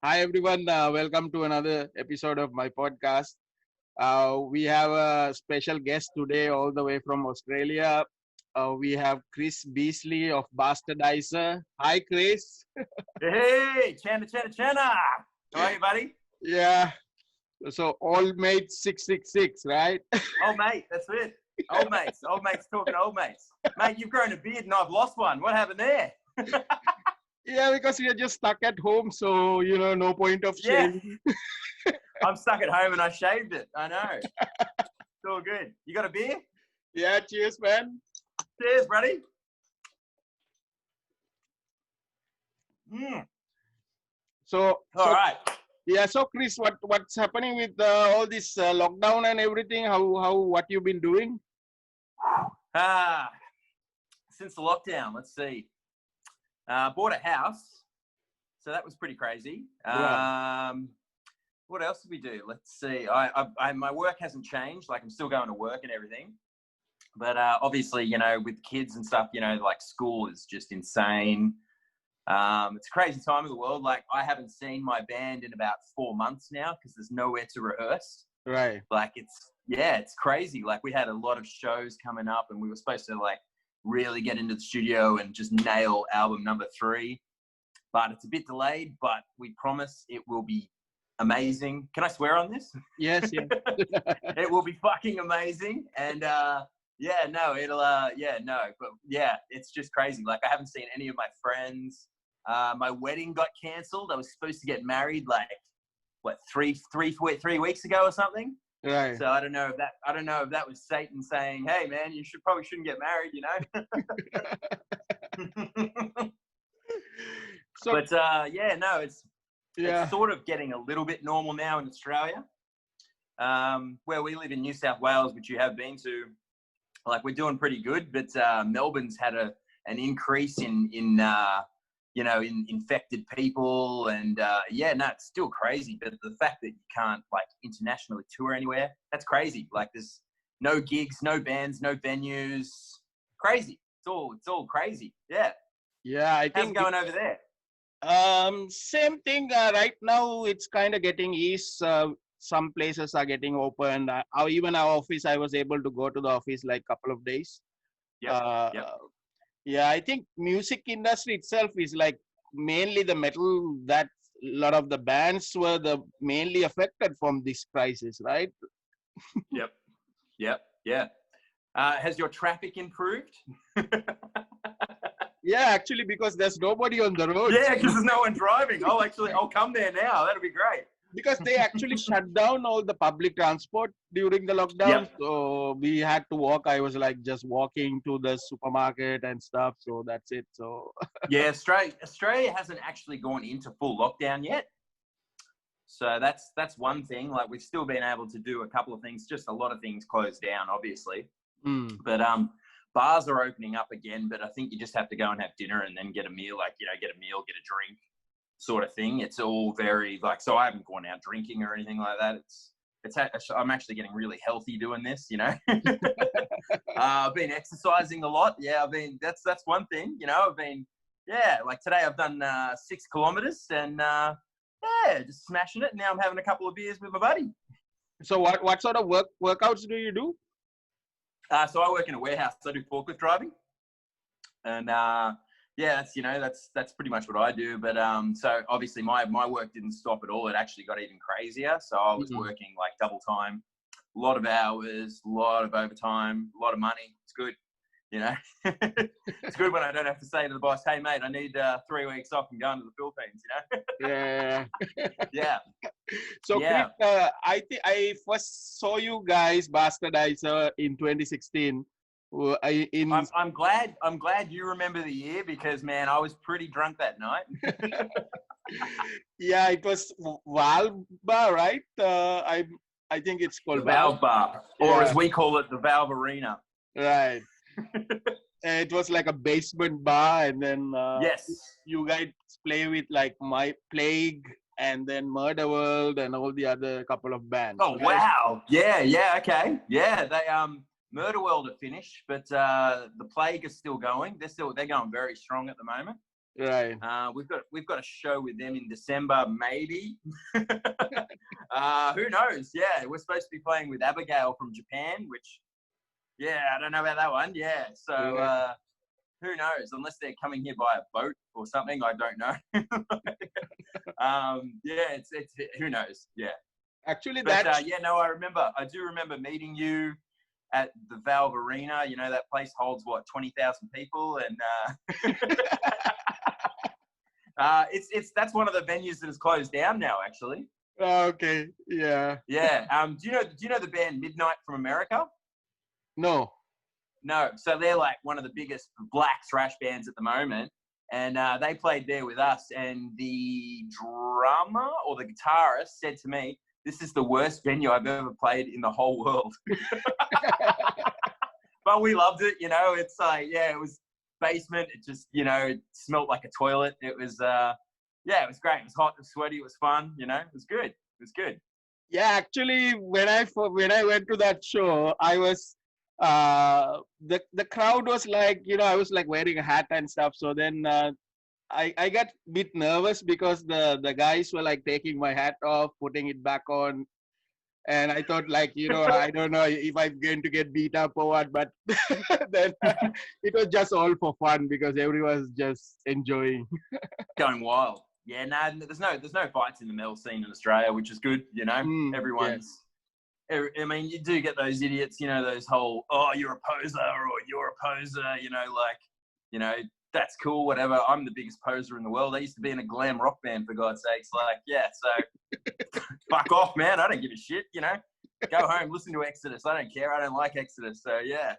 Hi everyone, welcome to another episode of my podcast. We have a special guest today, all the way from Australia. We have Chris Beesley of Bastardizer. Hi, Chris. Hey, Channa Channa Channa. How are you, buddy? Yeah, so old mate 666, right? Old mate, that's it. Old mates talking old mates. Mate, you've grown a beard and I've lost one. What happened there? Yeah, because we are just stuck at home, so no point of Yeah, shaving. I'm stuck at home and I shaved it. I know. It's all good. You got a beer? Yeah, cheers, man. Cheers, buddy. Mm. So, All so right. yeah, so Chris, what's happening with all this lockdown and everything? What you been doing? Since the lockdown, let's see. Bought a house, so that was pretty crazy. Yeah. What else did we do? Let's see. My work hasn't changed. Like I'm still going to work and everything, but obviously, with kids and stuff, like school is just insane. It's a crazy time of the world. Like I haven't seen my band in about 4 months now because there's nowhere to rehearse. Right. Like it's crazy. Like we had a lot of shows coming up and we were supposed to like really get into the studio and just nail album number 3, but it's a bit delayed, but we promise it will be amazing. Can I swear on this? Yes, yeah. It will be fucking amazing. And but yeah, it's just crazy. Like I haven't seen any of my friends. My wedding got cancelled. I was supposed to get married like what, three weeks ago or something. Right. So I don't know if that was Satan saying, "Hey man, you probably shouldn't get married," So, But it's sort of getting a little bit normal now in Australia. Where we live in New South Wales, which you have been to, like we're doing pretty good, but Melbourne's had an increase in infected people, and it's still crazy. But the fact that you can't like internationally tour anywhere, that's crazy. Like there's no gigs, no bands, no venues. Crazy. It's all crazy. Yeah. Yeah, I How's think it going over there? same thing. Right now, it's kind of getting east. Some places are getting open. Even our office, I was able to go to the office like couple of days. Yep. Uh, Yep. yeah, I think music industry itself is like mainly the metal, that a lot of the bands were the mainly affected from this crisis, right? Yep. Yep. Yeah. Has your traffic improved? Yeah, actually, because there's nobody on the road. Yeah, because there's no one driving. I'll come there now. That'll be great. Because they actually shut down all the public transport during the lockdown. Yep. So we had to walk. I was like just walking to the supermarket and stuff. So that's it. So Yeah, Australia hasn't actually gone into full lockdown yet. So that's one thing. Like we've still been able to do a couple of things, just a lot of things closed down, obviously. But bars are opening up again, but I think you just have to go and have dinner and then get a meal, get a drink sort of thing. It's all very so I haven't gone out drinking or anything like that. I'm actually getting really healthy doing this, I've been exercising a lot. Yeah, that's one thing, I've been, like today I've done 6 kilometers and just smashing it. Now I'm having a couple of beers with my buddy. so what sort of workouts do you do? So I work in a warehouse. I do forklift driving, and that's pretty much what I do. But so obviously my work didn't stop at all. It actually got even crazier. So I was working like double time, a lot of hours, a lot of overtime, a lot of money. It's good, It's good when I don't have to say to the boss, "Hey mate, I need 3 weeks off and going to the Philippines," Yeah. Yeah. So Yeah. Chris, I think I first saw you guys Bastardizer in 2016. I'm glad you remember the year because man, I was pretty drunk that night. Yeah, it was Valba, right? I think it's The called Valve Bar, or as we call it, the Valve Arena. Right. And it was like a basement bar, and then Yes. you guys play with like My Plague and then Murder World and all the other couple of bands. Oh right? wow! Yeah, okay, yeah. They Murder World are finished, but the Plague is still going. They're going very strong at the moment. Right. We've got a show with them in December, maybe. Who knows? Yeah, we're supposed to be playing with Abigail from Japan, which, yeah, I don't know about that one. Yeah, so who knows? Unless they're coming here by a boat or something, I don't know. Yeah, it's who knows? Yeah. Actually, But that's I do remember meeting you at the Valve Arena. You know, that place holds what, 20,000 people, and that's one of the venues that is closed down now, actually. okay. Yeah. Yeah. Do you know the band Midnight from America? No. No. So they're like one of the biggest black thrash bands at the moment, and they played there with us. And the drummer or the guitarist said to me, "This is the worst venue I've ever played in the whole world." But we loved it. You know, it's like, yeah, it was basement. It just, you know, it smelled like a toilet. It was, yeah, it was great. It was hot, it was sweaty, it was fun. You know, it was good. It was good. Yeah, actually, when I went to that show, I was the crowd was like, you know, I was like wearing a hat and stuff. So then I got a bit nervous because the guys were like taking my hat off, putting it back on. And I thought, like, you know, I don't know if I'm going to get beat up or what, but then it was just all for fun because everyone's just enjoying. Going wild. Yeah, there's no fights in the metal scene in Australia, which is good. You know, everyone's. Yeah. I mean, you do get those idiots, you know, those whole, oh, you're a poser or you're a poser, you know, like, you know, that's cool, whatever. I'm the biggest poser in the world. I used to be in a glam rock band, for God's sakes. Like, yeah, so fuck off, man. I don't give a shit, you know. Go home, listen to Exodus. I don't care. I don't like Exodus. So, yeah.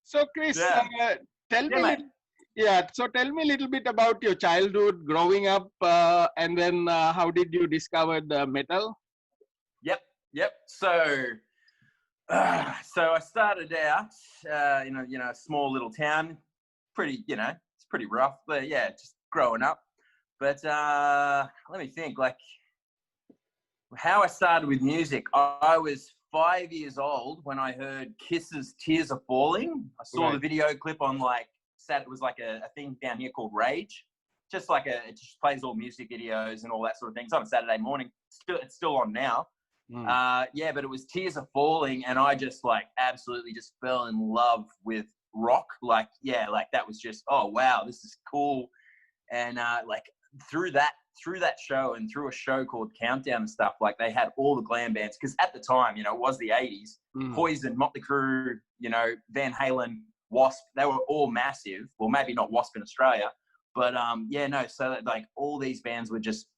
So, Chris, tell me, so tell me a little bit about your childhood, growing up, and then how did you discover the metal? Yep. So I started out in a small little town. Pretty, you know, it's pretty rough, but yeah, just growing up. But let me think, like how I started with music. I was 5 years old when I heard Kiss's "Tears Are Falling." I saw the video clip on it was like a thing down here called Rage. Just like it just plays all music videos and all that sort of things on a Saturday morning. It's still on now. Yeah, but it was Tears Are Falling, and I just absolutely just fell in love with rock. Like that was just, oh wow, this is cool. And through that show and through a show called Countdown and stuff, like they had all the glam bands, because at the time, you know, it was the 80s. Poison, Motley Crue, you know, Van Halen, Wasp, they were all massive. Well, maybe not Wasp in Australia, but so like all these bands were just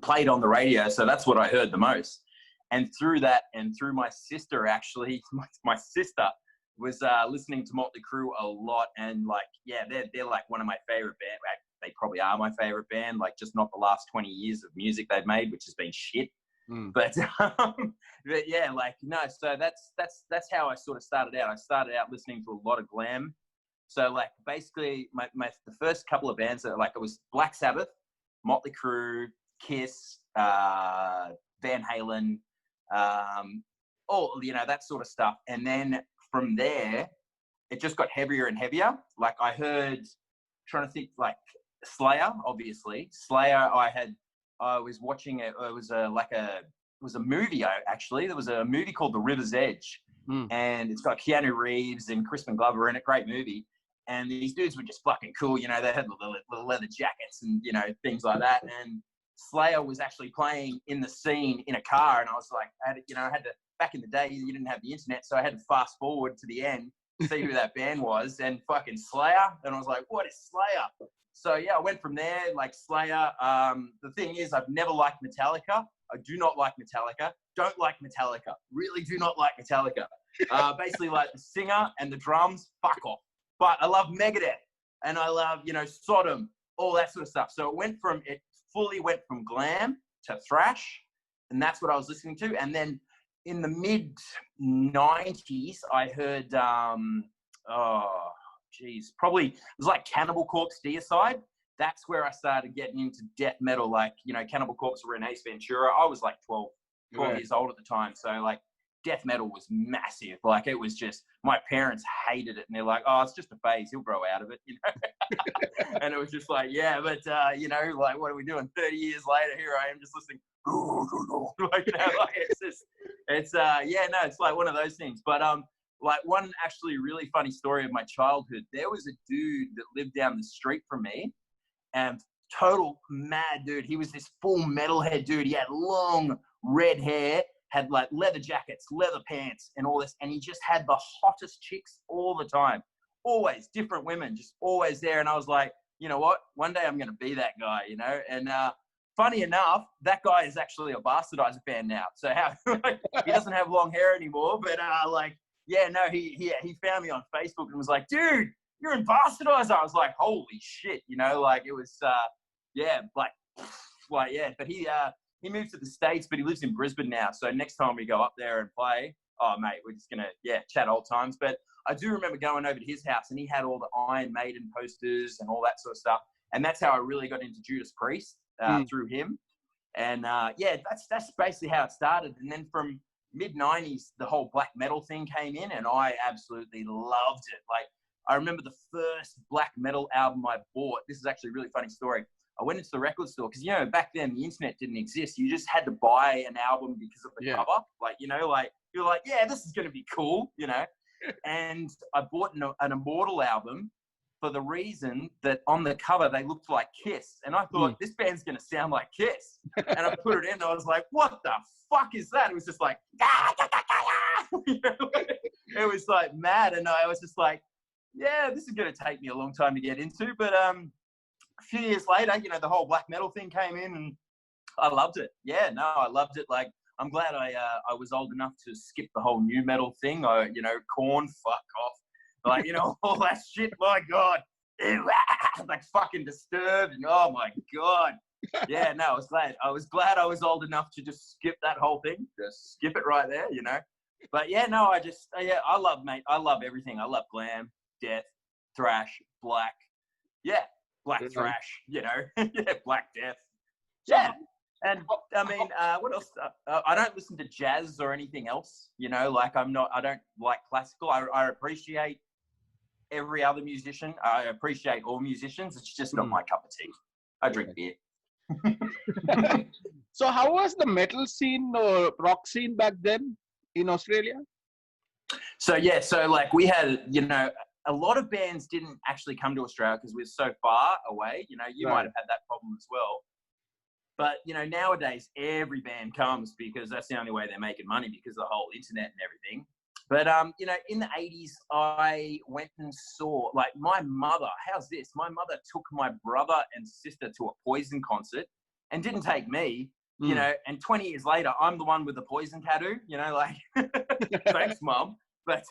played on the radio, so that's what I heard the most. And through that, and through my sister, actually, my sister was listening to Motley Crue a lot, and they're like one of my favorite bands. They probably are my favorite band, like just not the last 20 years of music they've made, which has been shit. But yeah, so that's how I sort of started out. I started out listening to a lot of glam. So basically the first couple of bands that it was Black Sabbath, Motley Crue, Kiss, Van Halen, all, you know, that sort of stuff. And then from there, it just got heavier and heavier. Like I heard, trying to think, Slayer, obviously. Slayer, I was watching it. It was a movie, actually. There was a movie called The River's Edge, and it's got Keanu Reeves and Crispin Glover in it. Great movie. And these dudes were just fucking cool. You know, they had the leather jackets and, you know, things like that. And Slayer was actually playing in the scene in a car, and I was like, I had to, back in the day, you didn't have the internet, so I had to fast forward to the end, see who that band was, and fucking Slayer. And I was like, what is Slayer? So yeah, I went from there, Slayer. The thing is, I've never liked Metallica. I do not like Metallica. Don't like Metallica. Really do not like Metallica. Basically, the singer and the drums, fuck off. But I love Megadeth, and I love, you know, Sodom, all that sort of stuff. So it fully went from glam to thrash, and that's what I was listening to. And then in the mid 90s, I heard, probably it was Cannibal Corpse, Deicide. That's where I started getting into death metal. Cannibal Corpse were in Ace Ventura. I was 12 years old at the time. So death metal was massive. It was just, my parents hated it, and they're like, oh, it's just a phase. He'll grow out of it, you know. And it was just like, yeah, but, you know, like, what are we doing? 30 years later, here I am just listening. Like, you know, like, it's like one of those things. But, like, one actually really funny story of my childhood, there was a dude that lived down the street from me, and total mad dude. He was this full metalhead dude. He had long red hair, had like leather jackets, leather pants, and all this. And he just had the hottest chicks all the time. Always different women, just always there. And I was like, you know what? One day I'm going to be that guy, you know? And funny enough, that guy is actually a Bastardizer fan now. So he doesn't have long hair anymore, but like, yeah, no, he found me on Facebook and was like, dude, you're in Bastardizer. I was like, holy shit, you know, like it was, yeah, like, yeah, but he moved to the States, but he lives in Brisbane now. So next time we go up there and play, oh, mate, we're just going to, yeah, chat old times. But I do remember going over to his house, and he had all the Iron Maiden posters and all that sort of stuff. And that's how I really got into Judas Priest through him. And, yeah, that's basically how it started. And then from mid-90s, the whole black metal thing came in, and I absolutely loved it. Like, I remember the first black metal album I bought. This is actually a really funny story. I went into the record store because, you know, back then the internet didn't exist. You just had to buy an album because of the cover. Like, you know, like you're like, yeah, this is going to be cool, you know. And I bought an Immortal album for the reason that on the cover they looked like Kiss. And I thought, this band's going to sound like Kiss. And I put it in and I was like, what the fuck is that? It was just like, you know, it was like mad. And I was just like, yeah, this is going to take me a long time to get into. But a few years later, you know, the whole black metal thing came in and I loved it. Yeah, no, I loved it. Like, I'm glad I was old enough to skip the whole new metal thing. You know, Korn, fuck off. Like, you know, all that shit, my God. Ew, like fucking Disturbed. And oh my God. Yeah, no, I was glad I was old enough to just skip that whole thing. Just skip it right there, you know. But yeah, no, I love everything. I love glam, death, thrash, black. Yeah, black thrash, you know. Yeah, black death. Yeah. And I mean, what else? I don't listen to jazz or anything else, you know, like I don't like classical. I appreciate every other musician. I appreciate all musicians. It's just not my cup of tea. I drink beer. So how was the metal scene or rock scene back then in Australia? So, yeah, so like we had, you know, a lot of bands didn't actually come to Australia because we're so far away. You know, you might have had that problem as well. But, you know, nowadays every band comes because that's the only way they're making money because of the whole internet and everything. But, you know, in the 80s, I went and saw, like, my mother, how's this? My mother took my brother and sister to a Poison concert and didn't take me, you know, and 20 years later, I'm the one with the Poison tattoo, you know, like, thanks, Mum. But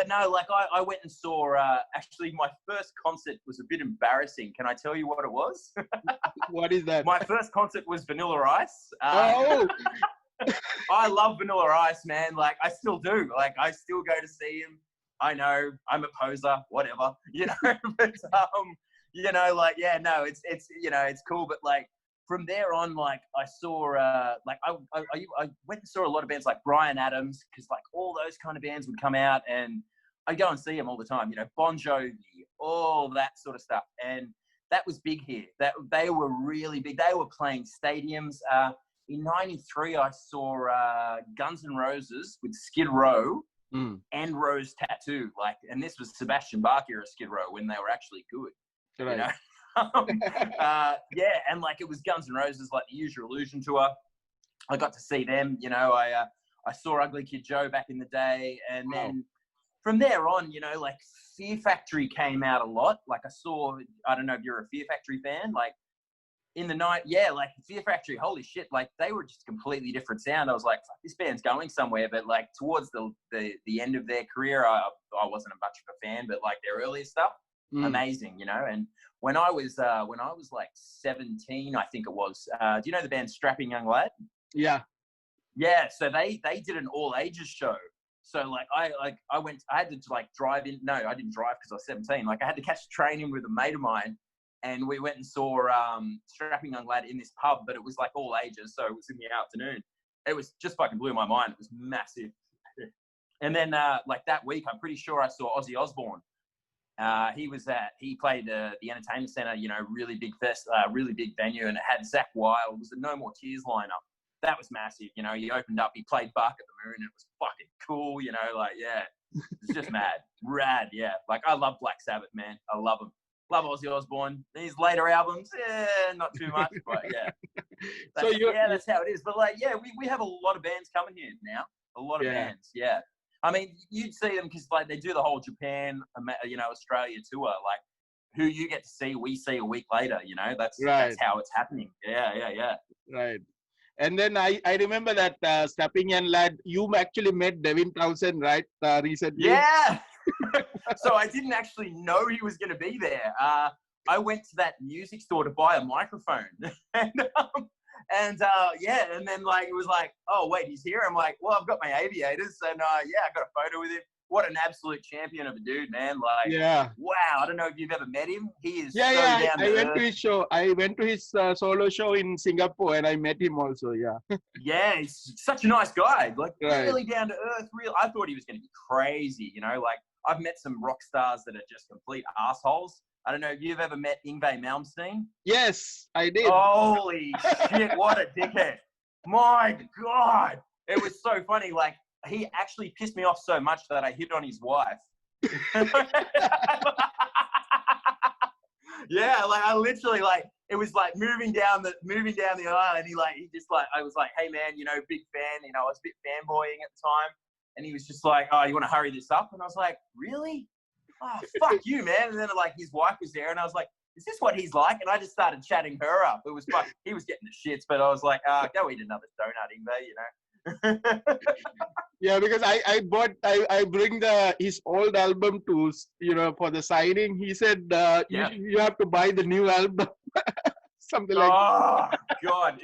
no, like, I went and saw, actually, my first concert was a bit embarrassing. Can I tell you what it was? What is that? My first concert was Vanilla Ice. Oh! I love Vanilla Ice, man. Like, I still do. Like, I still go to see him. I know I'm a poser, whatever, you know. But you know, like, yeah, no, it's you know, it's cool. But like from there on, like I saw, like I went and saw a lot of bands like Bryan Adams because like all those kind of bands would come out, and I go and see them all the time. You know, Bon Jovi, all that sort of stuff, and that was big here. That they were really big. They were playing stadiums. In '93, I saw Guns N' Roses with Skid Row and Rose Tattoo. Like, and this was Sebastian Bach era Skid Row when they were actually good. Right. You know? Yeah, and like it was Guns N' Roses, like the Use Your Illusion tour. I got to see them. You know, I saw Ugly Kid Joe back in the day, and then from there on, you know, like Fear Factory came out a lot. Like I saw, I don't know if you're a Fear Factory fan, like. In the night, yeah, like Fear Factory, holy shit, like they were just a completely different sound. I was like, fuck, this band's going somewhere. But like towards the end of their career, I wasn't much of a fan, but like their earlier stuff, amazing, you know. And when I was like 17, I think it was, do you know the band Strapping Young Lad? Yeah. Yeah, so they did an all ages show. So like I had to like drive in. No, I didn't drive because I was 17. Like I had to catch a train in with a mate of mine. And we went and saw Strapping Young Lad in this pub, but it was like all ages, so it was in the afternoon. It was just fucking blew my mind. It was massive. And then like that week, I'm pretty sure I saw Ozzy Osbourne. He played the Entertainment Centre, really big really big venue, and it had Zach Wilde. It was the No More Tears lineup. That was massive. He opened up, he played Bark at the Moon, and it was fucking cool. It's just mad, rad. Yeah, like I love Black Sabbath, man. I love them. Love Ozzy Osbourne. These later albums, not too much, but yeah. That's how it is. But we have a lot of bands coming here now. A lot of bands, yeah. I mean, you'd see them because they do the whole Japan, Australia tour. Like, who you get to see, we see a week later. That's how it's happening. Yeah. Right. And then I remember that Stepping Young Lad, you actually met Devin Townsend, right, recently? Yeah. So I didn't actually know he was going to be there. I went to that music store to buy a microphone. And then it was like, oh, wait, he's here? I'm like, well, I've got my aviators. And I got a photo with him. What an absolute champion of a dude, man. Like, wow. I don't know if you've ever met him. He is down to I went to his show. I went to his solo show in Singapore, and I met him also, Yeah, he's such a nice guy. Like, really down to earth. I thought he was going to be crazy, Like, I've met some rock stars that are just complete assholes. I don't know if you've ever met Yngwie Malmsteen. Yes, I did. Holy shit, what a dickhead. My God. It was so funny. Like, he actually pissed me off so much that I hit on his wife. Yeah, like I literally it was like moving down the aisle, and he just I was like, hey man, big fan, I was a bit fanboying at the time, and he was just like, oh, you want to hurry this up? And I was like, really? Oh, fuck you, man. And then his wife was there, and I was like, is this what he's like? And I just started chatting her up. It was he was getting the shits, but I was like, go eat another donut, Yngwie, Yeah, because I bring his old album to for the signing. He said you have to buy the new album, something like. Oh God,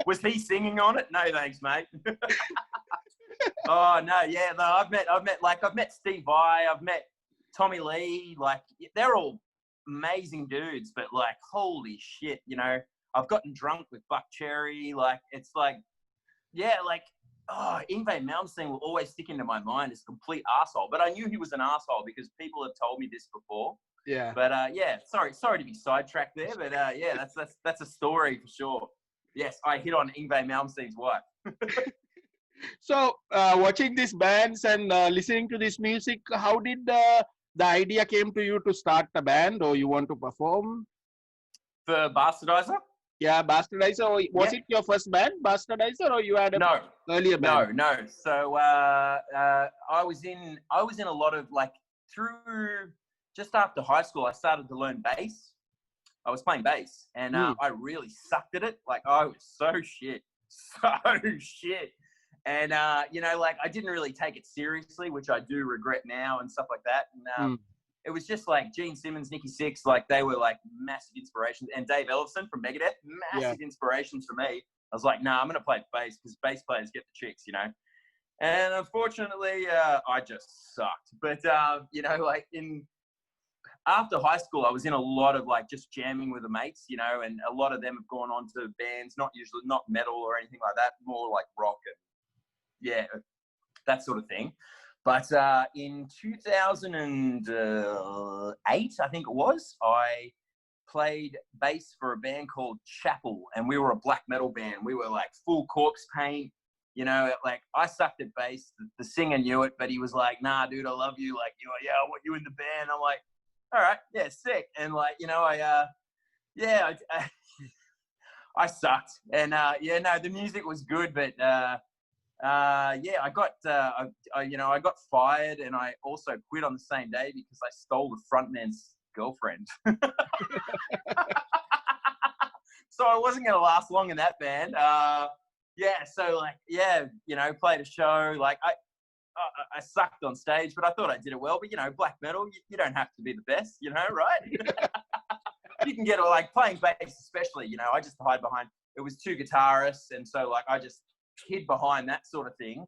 was he singing on it? No, thanks, mate. Oh no, yeah, no. I've met Steve Vai, I've met Tommy Lee. Like, they're all amazing dudes, but like, holy shit, I've gotten drunk with Buck Cherry. Like, it's like, yeah, like. Oh, Yngwie Malmsteen will always stick into my mind as a complete arsehole. But I knew he was an arsehole because people have told me this before. Yeah. But sorry to be sidetracked there. But that's a story for sure. Yes, I hit on Yngwie Malmsteen's wife. So, watching these bands and listening to this music, how did the idea came to you to start a band, or you want to perform? For Bastardizer? Yeah, Bastardizer. Or was it your first band, Bastardizer, or you had a earlier band? No. So I was in a lot of through just after high school, I started to learn bass. I was playing bass, and I really sucked at it. Like, I was so shit. And I didn't really take it seriously, which I do regret now and stuff like that. And it was just like Gene Simmons, Nikki Sixx, like they were like massive inspirations, and Dave Ellefson from Megadeth, massive inspirations for me. I was like, nah, I'm going to play bass because bass players get the chicks, And unfortunately, I just sucked. But, after high school, I was in a lot of just jamming with the mates, and a lot of them have gone on to bands, not metal or anything like that, more like rock and that sort of thing. But in 2008, I think it was, I played bass for a band called Chapel, and we were a black metal band. We were like full corpse paint, I sucked at bass. The singer knew it, but he was like, nah, dude, I love you. Like, I want you in the band. I'm like, all right, yeah, sick. And I sucked. And the music was good, but I got fired, and I also quit on the same day because I stole the frontman's girlfriend. So I wasn't going to last long in that band. Played a show. Like, I sucked on stage, but I thought I did it well. But, black metal, you don't have to be the best, right? You can get playing bass especially, I just hide behind. It was two guitarists, and so I just hid behind that sort of thing.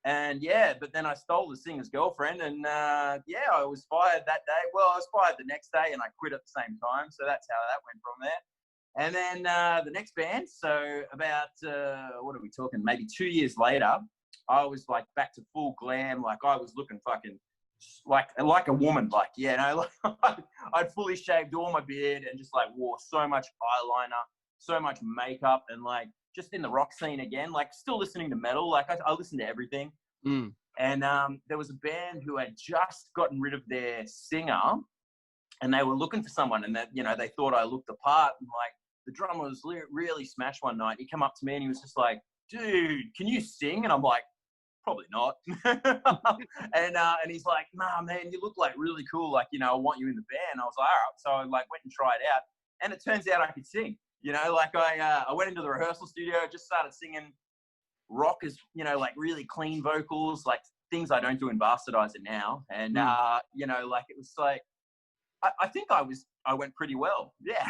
And but then I stole the singer's girlfriend, and I was fired that day. Well, I was fired the next day, and I quit at the same time. So that's how that went from there. And then the next band, so about what are we talking, maybe 2 years later, I was back to full glam. I was looking fucking like a woman, like, like I'd fully shaved all my beard and just like wore so much eyeliner, so much makeup, and like just in the rock scene again, like still listening to metal. Like I listen to everything. And there was a band who had just gotten rid of their singer, and they were looking for someone, and that, they thought I looked the part, and like the drummer was really smashed one night. He came up to me and he was just like, "Dude, can you sing?" And I'm like, "Probably not." and he's like, "Nah, man, you look like really cool. Like, I want you in the band." I was like, "All right." So I like went and tried out, and it turns out I could sing. Like I went into the rehearsal studio, just started singing rock as, like really clean vocals, like things I don't do in Bastardizer now. And, like it was like, I think I went pretty well. Yeah.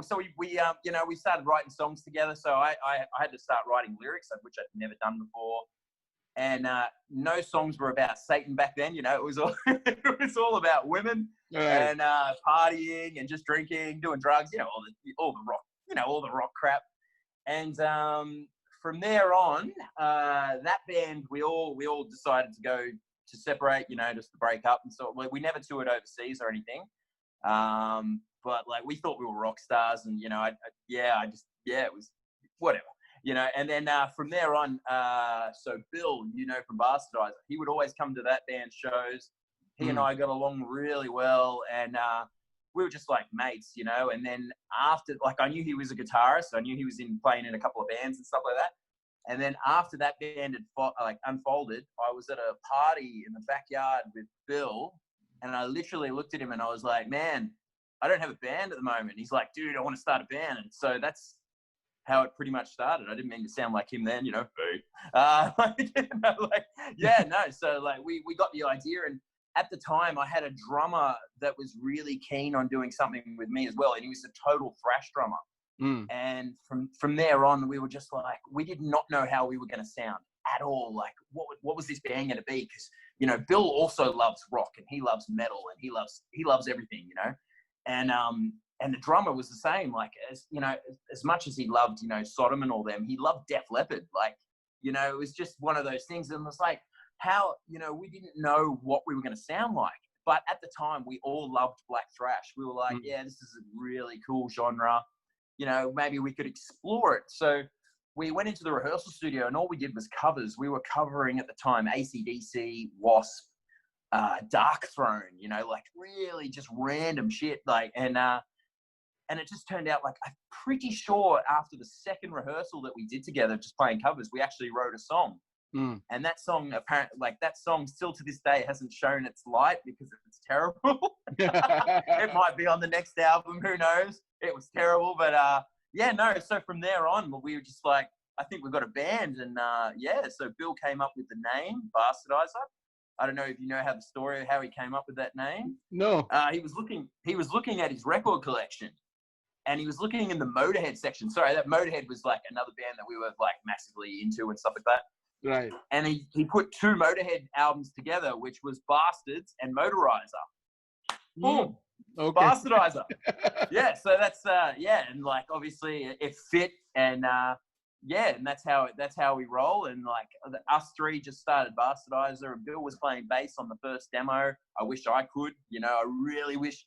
So we started writing songs together. So I had to start writing lyrics, which I'd never done before. And no songs were about Satan back then. It was all it was all about women and partying and just drinking, doing drugs. All the rock, all the rock crap. And from there on, that band we all decided to go to separate. Just to break up, and so we never toured overseas or anything. But like we thought we were rock stars, and it was whatever. And then from there on, so Bill, from Bastardizer, he would always come to that band's shows. He and I got along really well, and we were just like mates, And then after, like, I knew he was a guitarist, so I knew he was playing in a couple of bands and stuff like that. And then after that band had unfolded, I was at a party in the backyard with Bill, and I literally looked at him and I was like, "Man, I don't have a band at the moment." He's like, "Dude, I want to start a band." And so that's how it pretty much started. I didn't mean to sound like him then, So like we got the idea, and at the time I had a drummer that was really keen on doing something with me as well, and he was a total thrash drummer. And from there on, we were just like, we did not know how we were going to sound at all. Like, what was this band going to be? Because Bill also loves rock, and he loves metal, and he loves everything, And the drummer was the same. Like, as much as he loved, Sodom and all them, he loved Def Leppard. Like, it was just one of those things. And it was like, how, we didn't know what we were going to sound like. But at the time, we all loved black thrash. We were like, yeah, this is a really cool genre. Maybe we could explore it. So we went into the rehearsal studio, and all we did was covers. We were covering at the time AC/DC, Wasp, Dark Throne, like really just random shit. Like, and it just turned out, like, I'm pretty sure after the second rehearsal that we did together, just playing covers, we actually wrote a song. And that song, apparently, like, that song still to this day hasn't shown its light because it's terrible. It might be on the next album, who knows? It was terrible, but so from there on, we were just like, I think we've got a band, and so Bill came up with the name Bastardizer. I don't know if you know how the story of how he came up with that name. No. He was looking at his record collection, and he was looking in the Motorhead section. Sorry, that Motorhead was like another band that we were like massively into and stuff like that. Right. And he put two Motorhead albums together, which was Bastards and Motorizer. Boom. Okay. Bastardizer. Yeah, so that's and like obviously it fit, and and that's how we roll. And like us three just started Bastardizer, and Bill was playing bass on the first demo. I wish I could, I really wish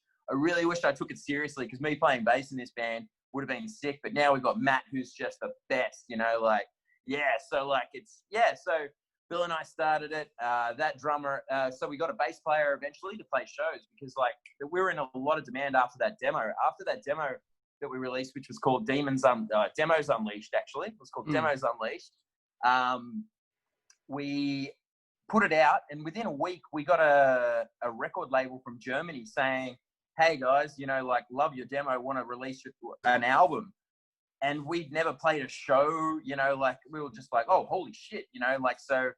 I took it seriously, because me playing bass in this band would have been sick. But now we've got Matt, who's just the best, so Bill and I started it. That drummer, so we got a bass player eventually to play shows, because like we were in a lot of demand after that demo. After that demo that we released, which was called Demos Unleashed, actually. It was called Demos Unleashed. We put it out, and within a week, we got a record label from Germany saying, "Hey guys, love your demo, want to release an album." And we'd never played a show, like we were just like, oh, holy shit, so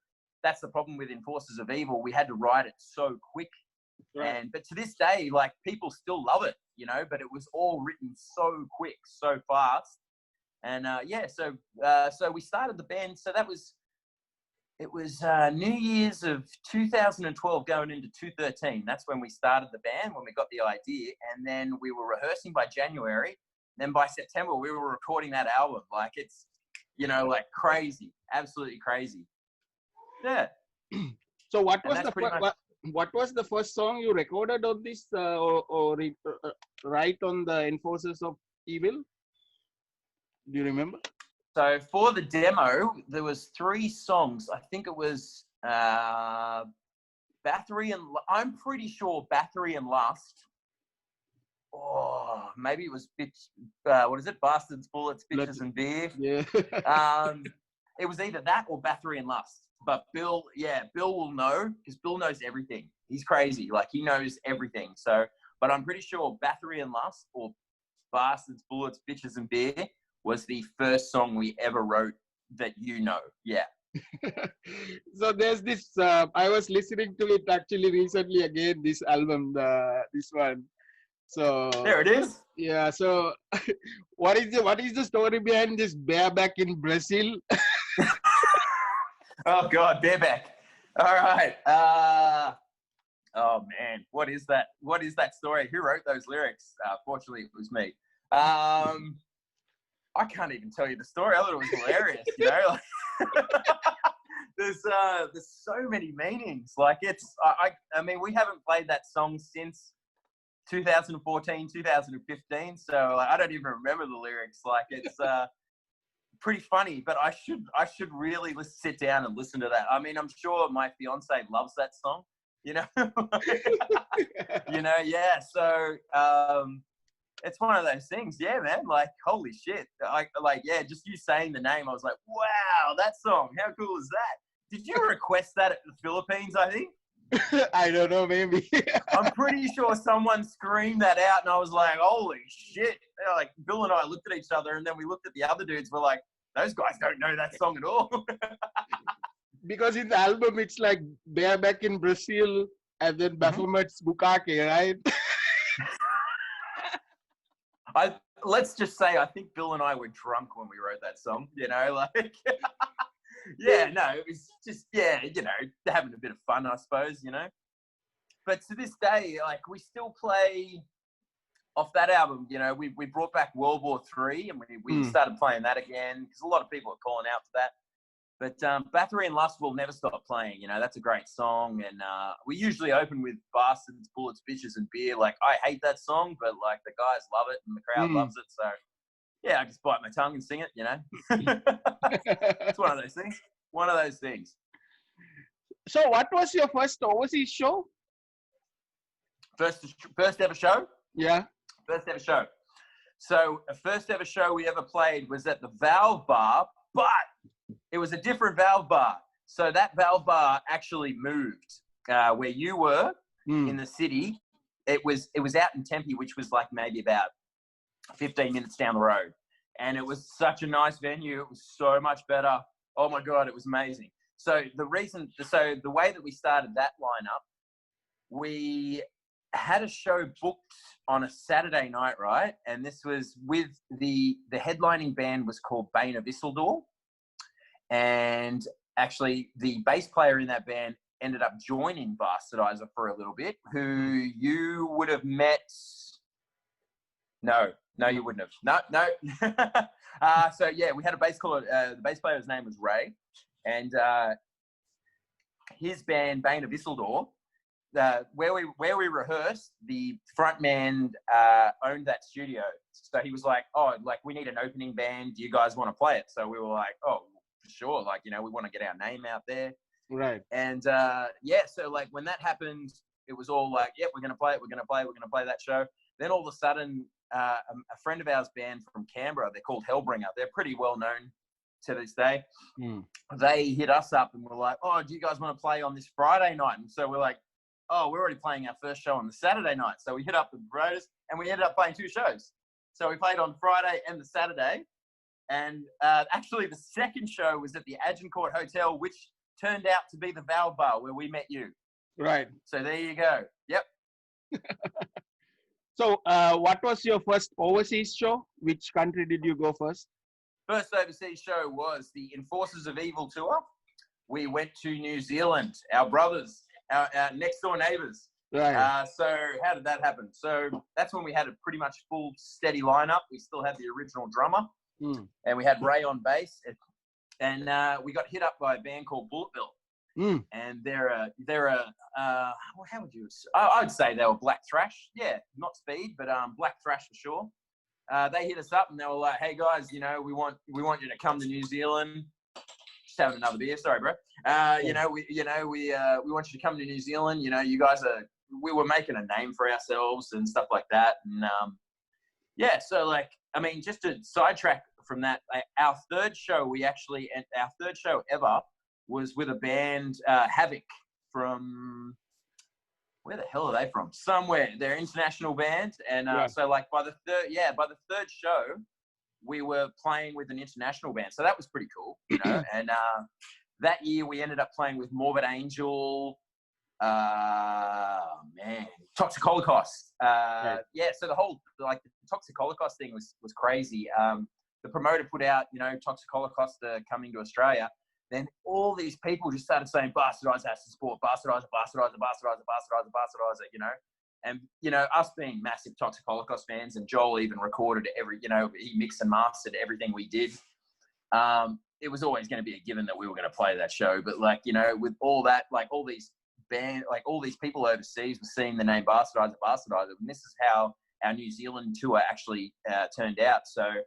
that's the problem with Enforcers of Evil. We had to write it so quick. Right. But to this day, like, people still love it, but it was all written so quick, so fast. And so we started the band. So it was New Year's of 2012 going into 2013. That's when we started the band, when we got the idea. And then we were rehearsing by January. Then by September, we were recording that album. Like, it's, like crazy, absolutely crazy. Yeah. So And that's pretty much. what was the first song you recorded on this or write on the Enforcers of Evil? Do you remember? So for the demo, there was 3 songs. I think it was Battery and I'm pretty sure Battery and Lust. Oh, maybe it was what is it? Bastards, Bullets, Bitches, and Beer. Yeah. It was either that or Battery and Lust. But Bill will know because Bill knows everything. He's crazy. Like, he knows everything. So, but I'm pretty sure Battery and Lust or Bastards, Bullets, Bitches, and Beer was the first song we ever wrote that you know. Yeah. So there's this, I was listening to it actually recently again, this album, this one. So there it is. Yeah. So what is the story behind this bareback in Brazil? Oh God, bareback. All right. Oh man, what is that? What is that story? Who wrote those lyrics? Fortunately, it was me. I can't even tell you the story. I thought it was hilarious. You know, there's so many meanings. Like, it's I mean, we haven't played that song since 2014, 2015. So like, I don't even remember the lyrics. Like, it's pretty funny, but I should really sit down and listen to that. I mean, I'm sure my fiance loves that song. You know, you know, yeah. So it's one of those things. Yeah, man. Like, holy shit. Yeah, just you saying the name, I was like, wow, that song. How cool is that? Did you request that at the Philippines? I think. I don't know, maybe. I'm pretty sure someone screamed that out, and I was like, holy shit. You know, like, Bill and I looked at each other, and then we looked at the other dudes. We're like, those guys don't know that song at all. Because in the album, it's like bareback in Brazil and then Baphomet's Bukake, right? Let's just say I think Bill and I were drunk when we wrote that song, you know, like, yeah, no, it was just, yeah, you know, having a bit of fun, I suppose, you know. But to this day, like, we still play off that album, you know. We brought back World War III, and we started playing that again because a lot of people are calling out for that. But Battery and Lust will never stop playing. You know, that's a great song. And we usually open with Bastards, Bullets, Bitches, and Beer. Like, I hate that song, but, like, the guys love it and the crowd loves it. So, yeah, I just bite my tongue and sing it, you know. It's one of those things. One of those things. So what was your first overseas show? First ever show? Yeah. First ever show. So, the first ever show we ever played was at the Valve Bar, but it was a different Valve Bar. So that Valve Bar actually moved where you were in the city. It was out in Tempe, which was like maybe about 15 minutes down the road. And it was such a nice venue. It was so much better. Oh my God, it was amazing. So the way that we started that lineup, we had a show booked on a Saturday night, right? And this was with the headlining band was called Bane of Isildur. And actually, the bass player in that band ended up joining Bastardizer for a little bit, who you would have met. No, you wouldn't have. No. So, yeah, we had a bass caller. The bass player's name was Ray. And his band, Bane of Isildur, where we rehearsed, the front man owned that studio. So he was like, oh, like, we need an opening band. Do you guys want to play it? So we were like, oh, sure, like, you know, we want to get our name out there, right? And yeah, so like when that happened, it was all like, yep, we're gonna play that show. Then all of a sudden, a friend of ours band from Canberra, they're called Hellbringer, they're pretty well known to this day. They hit us up and were like, oh, do you guys want to play on this Friday night? And so we're like, oh, we're already playing our first show on the Saturday night. So we hit up the promoters and we ended up playing 2 shows. So we played on Friday and the Saturday. And actually, the second show was at the Agincourt Hotel, which turned out to be the Valve Bar where we met you. Right. So there you go. Yep. So what was your first overseas show? Which country did you go first? First overseas show was the Enforcers of Evil tour. We went to New Zealand, our brothers, our next door neighbours. Right. So how did that happen? So that's when we had a pretty much full steady lineup. We still had the original drummer. And we had Ray on bass, and we got hit up by a band called Bullet Bill. And how would you? I would say they were black thrash. Yeah, not speed, but black thrash for sure. They hit us up and they were like, "Hey guys, you know, we want you to come to New Zealand." Just having another beer, sorry, bro. We want you to come to New Zealand. You know, you guys we were making a name for ourselves and stuff like that. And so like, I mean, just to sidetrack from that, our third show ever was with a band, Havoc, from where the hell are they from? Somewhere. They're an international band, and so like by the third show, we were playing with an international band, so that was pretty cool, you know. And that year we ended up playing with Morbid Angel, Toxic Holocaust. So the whole like the Toxic Holocaust thing was crazy. The promoter put out, you know, Toxic Holocaust coming to Australia. Then all these people just started saying, Bastardizer has to support, Bastardizer, you know. And, you know, us being massive Toxic Holocaust fans, and Joel even recorded he mixed and mastered everything we did. It was always going to be a given that we were going to play that show. But, like, you know, with all that, like, all these people overseas were seeing the name Bastardizer. And this is how our New Zealand tour actually turned out. So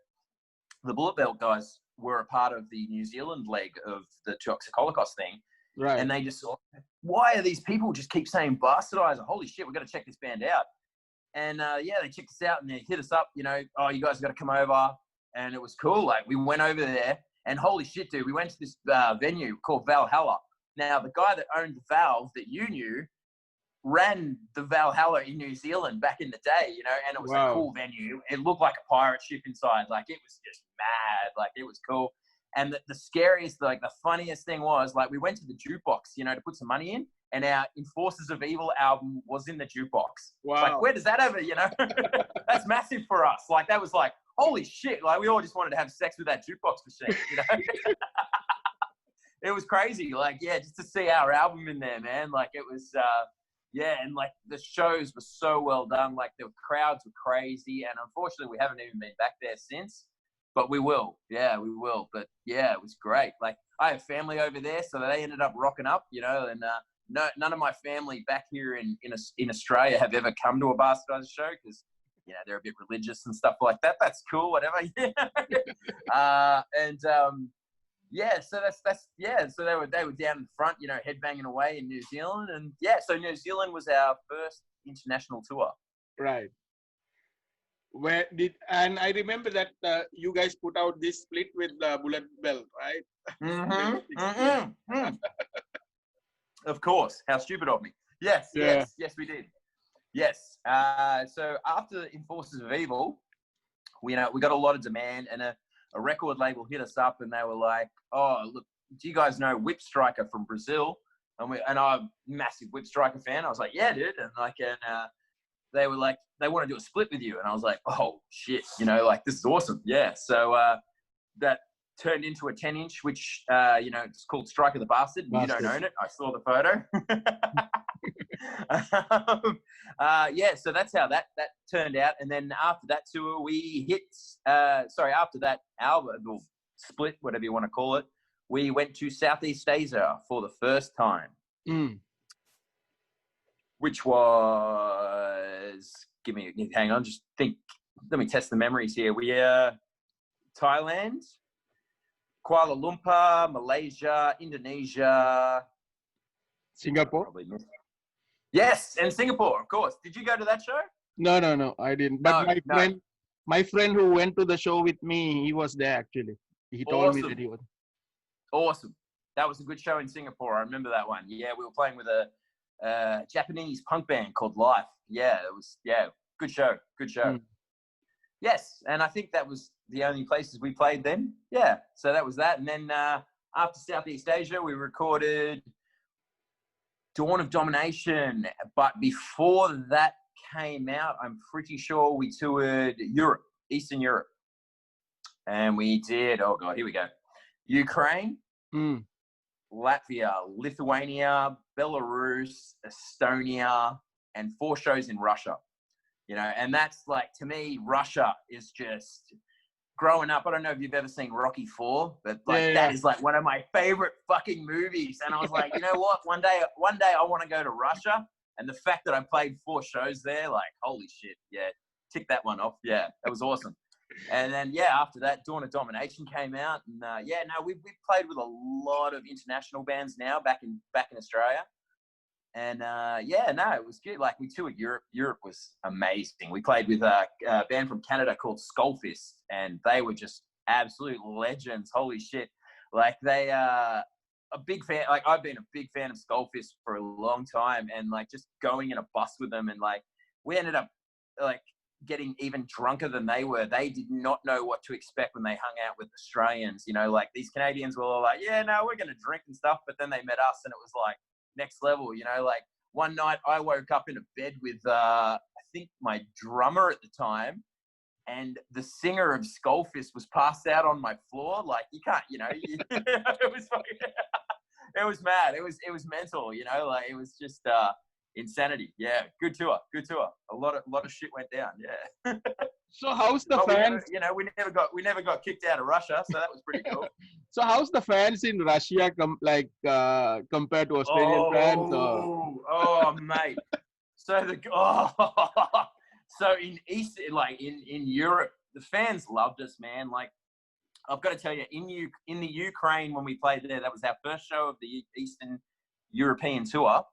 the Bullet Belt guys were a part of the New Zealand leg of the Toxic Holocaust thing. Right. And they just thought, why are these people just keep saying Bastardizer? Holy shit, we've got to check this band out. And they checked us out and they hit us up, you know, oh, you guys got to come over. And it was cool. Like, we went over there and holy shit, dude, we went to this venue called Valhalla. Now, the guy that owned Valve that you knew ran the Valhalla in New Zealand back in the day, you know, and it was a cool venue. It looked like a pirate ship inside. Like, it was just mad. Like, it was cool. And the scariest, like, the funniest thing was, like, we went to the jukebox, you know, to put some money in, and our Enforcers of Evil album was in the jukebox. Wow. Like, where does that ever, you know? That's massive for us. Like, that was like, holy shit. Like, we all just wanted to have sex with that jukebox machine, you know? It was crazy. Like, yeah, just to see our album in there, man. Like, it was, and, like, the shows were so well done. Like, the crowds were crazy. And unfortunately, we haven't even been back there since. But we will. Yeah, we will. But, yeah, it was great. Like, I have family over there, so they ended up rocking up, you know. And none of my family back here in Australia have ever come to a Bastardizer show because, you know, they're a bit religious and stuff like that. That's cool, whatever. So they were down in front, you know, headbanging away in New Zealand. And, so New Zealand was our first international tour. Right. And I remember that you guys put out this split with Bullet Belt, right? Mm-hmm. Of course. How stupid of me. Yes, we did. Yes. So after Enforcers of Evil, we got a lot of demand, and a record label hit us up, and they were like, "Oh, look, do you guys know Whip Striker from Brazil?" And I'm a massive Whip Striker fan. I was like, "Yeah, dude," and they were like, they want to do a split with you. And I was like, oh, shit, you know, like, this is awesome. Yeah. So that turned into a 10-inch, which, you know, it's called Strike of the Bastard. You don't own it. I saw the photo. So that's how that turned out. And then after that tour, we after that album, or split, whatever you want to call it, we went to Southeast Asia for the first time. Which was, hang on, just think, let me test the memories here. We Thailand, Kuala Lumpur, Malaysia, Indonesia, Singapore. Yes, and Singapore, of course. Did you go to that show? No, I didn't. But my friend who went to the show with me, he was there actually. He told me that he was. Awesome. That was a good show in Singapore. I remember that one. Yeah, we were playing with a Japanese punk band called Life. Good show. Yes, and I think that was the only places we played then. So that was that. And then after Southeast Asia, we recorded Dawn of Domination. But before that came out, I'm pretty sure we toured Europe, Eastern Europe. And we did, oh God, here we go. Ukraine, Latvia, Lithuania, Belarus, Estonia, and 4 shows in Russia. You know, and that's like, to me, Russia is just growing up, I don't know if you've ever seen Rocky IV, but like that is like one of my favorite fucking movies. And I was like, you know what? One day I want to go to Russia. And the fact that I played 4 shows there, like, holy shit, yeah, tick that one off. Yeah, that was awesome. And then, after that, Dawn of Domination came out. And, we've played with a lot of international bands now back in Australia. And, it was good. Like, we toured Europe. Europe was amazing. We played with a band from Canada called Skullfist, and they were just absolute legends. Holy shit. Like, they a big fan. Like, I've been a big fan of Skullfist for a long time, and, like, just going in a bus with them, and, like, we ended up, like, getting even drunker than they were. They did not know what to expect when they hung out with Australians. You know, like, these Canadians were all like, yeah, no, we're going to drink and stuff. But then they met us, and it was like, next level, you know. Like, one night I woke up in a bed with I think my drummer at the time, and the singer of Skullfist was passed out on my floor. Like, you can't, you know, it was fucking, it was mad. It was mental, you know. Like, it was just insanity. Yeah, good tour. A lot of shit went down. Yeah. So how's the fans? We never got kicked out of Russia, so that was pretty cool. So how's the fans in Russia compared to Australian fans? Oh, mate. So so in in Europe, the fans loved us, man. Like, I've got to tell you, in the Ukraine when we played there, that was our first show of the Eastern European tour.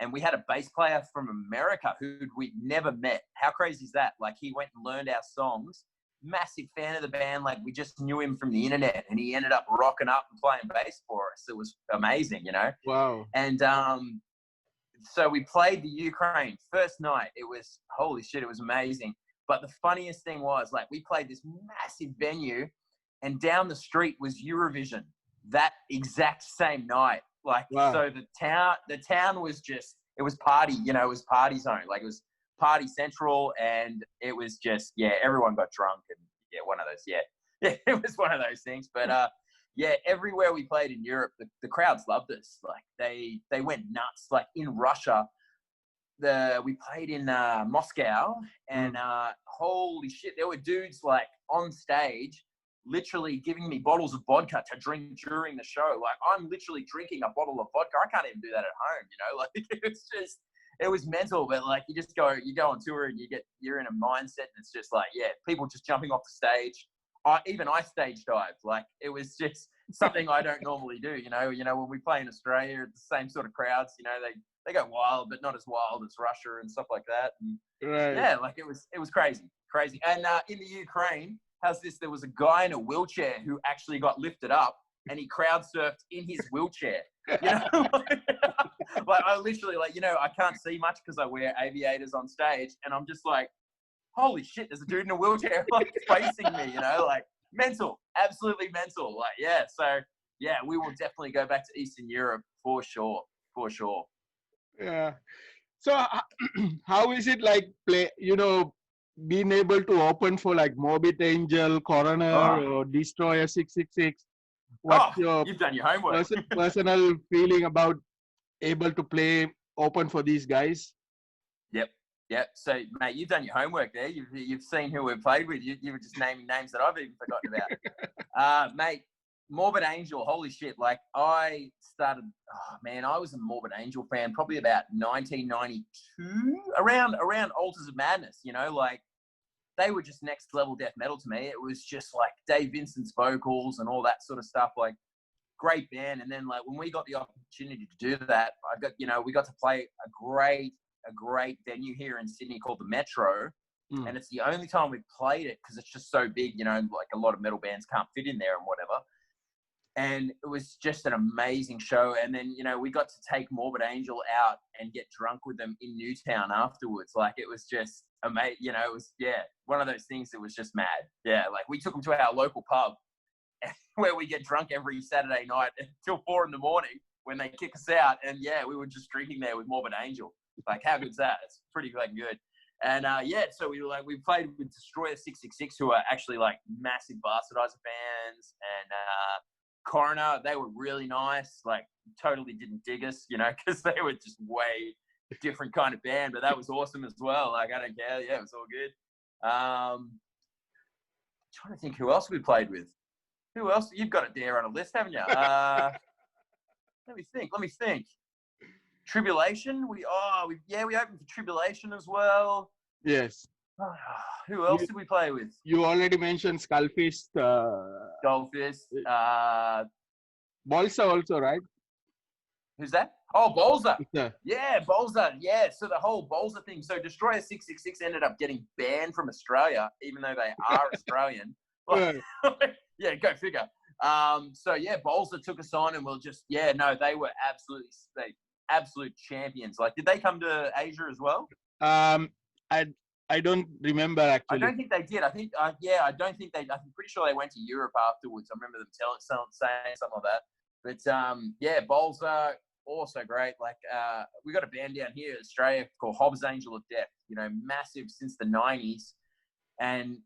And we had a bass player from America who we'd never met. How crazy is that? Like, he went and learned our songs. Massive fan of the band. Like, we just knew him from the internet, and he ended up rocking up and playing bass for us. It was amazing, you know? Wow. And so we played the Ukraine first night. It was, holy shit, it was amazing. But the funniest thing was, like, we played this massive venue, and down the street was Eurovision that exact same night. Like, wow. So the town was just, it was party, you know, it was party zone. Like, it was party central, and it was just, everyone got drunk, and one of those, it was one of those things. But everywhere we played in Europe, the crowds loved us. Like, they went nuts. Like, in Russia, we played in Moscow, and holy shit, there were dudes like on stage literally giving me bottles of vodka to drink during the show. Like, I'm literally drinking a bottle of vodka. I can't even do that at home, you know. Like, it was mental. But like, you go on tour, and you're in a mindset, and it's just like, people just jumping off the stage. I stage dived. Like, it was just something I don't normally do, you know. When we play in Australia, it's the same sort of crowds, you know, they go wild, but not as wild as Russia and stuff like that. And right. Like, it was crazy. And in the Ukraine, there was a guy in a wheelchair who actually got lifted up, and he crowd surfed in his wheelchair. You know, like, I literally, like, you know, I can't see much because I wear aviators on stage, and I'm just like, holy shit, there's a dude in a wheelchair like facing me, you know, like, mental, absolutely mental. Like, so we will definitely go back to Eastern Europe for sure. Yeah. So how is it like being able to open for like Morbid Angel, Coroner, or Destroyer 666? What's your you've done your homework. personal feeling about able to open for these guys? Yep. So, mate, you've done your homework there. You've seen who we've played with. You were just naming names that I've even forgotten about. Mate, Morbid Angel, holy shit. Like, I was a Morbid Angel fan probably about 1992, around Altars of Madness, you know, like, they were just next level death metal to me. It was just like Dave Vincent's vocals and all that sort of stuff, like, great band. And then, like, when we got the opportunity to do that, we got to play a great venue here in Sydney called the Metro. And it's the only time we've played it because it's just so big, you know, like, a lot of metal bands can't fit in there and whatever. And it was just an amazing show. And then, you know, we got to take Morbid Angel out and get drunk with them in Newtown afterwards. Like, it was just amazing. You know, it was, one of those things that was just mad. Yeah, like, we took them to our local pub where we get drunk every Saturday night until 4 a.m. when they kick us out. And, we were just drinking there with Morbid Angel. Like, how good's that? It's pretty fucking good. And, so we played with Destroyer 666, who are actually, like, massive Bastardizer fans. And, Coroner, they were really nice, like, totally didn't dig us, you know, because they were just way different kind of band, but that was awesome as well. Like, I don't care. Yeah, it was all good. trying to think who else we played with. Who else? You've got it there on a list, haven't you? Let me think. Tribulation. We opened for Tribulation as well. Yes. Who else did we play with? You already mentioned Skullfist. Skullfist. Balsa also, right? Who's that? Oh, Bolza. Yeah. Yeah, Bolza. Yeah, so the whole Bolza thing. So Destroyer 666 ended up getting banned from Australia, even though they are Australian. Yeah, go figure. So yeah, Bolza took us on, and they were absolute champions. Like, did they come to Asia as well? I don't remember actually. I don't think they did. I think I don't think they. I'm pretty sure they went to Europe afterwards. I remember them saying something like that. But Bolza also great. Like we got a band down here in Australia called Morbid Angel of Death. You know, massive since the '90s, and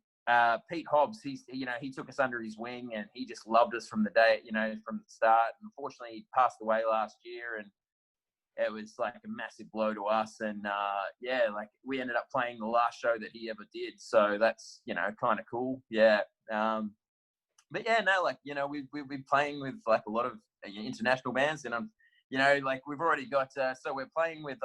Pete Hobbs, he took us under his wing, and he just loved us from the day, from the start. And unfortunately, he passed away last year, and it was like a massive blow to us. And like we ended up playing the last show that he ever did, so that's kind of cool. Yeah. But yeah, no, like we've been playing with like a lot of international bands, and like we've already got. So we're playing with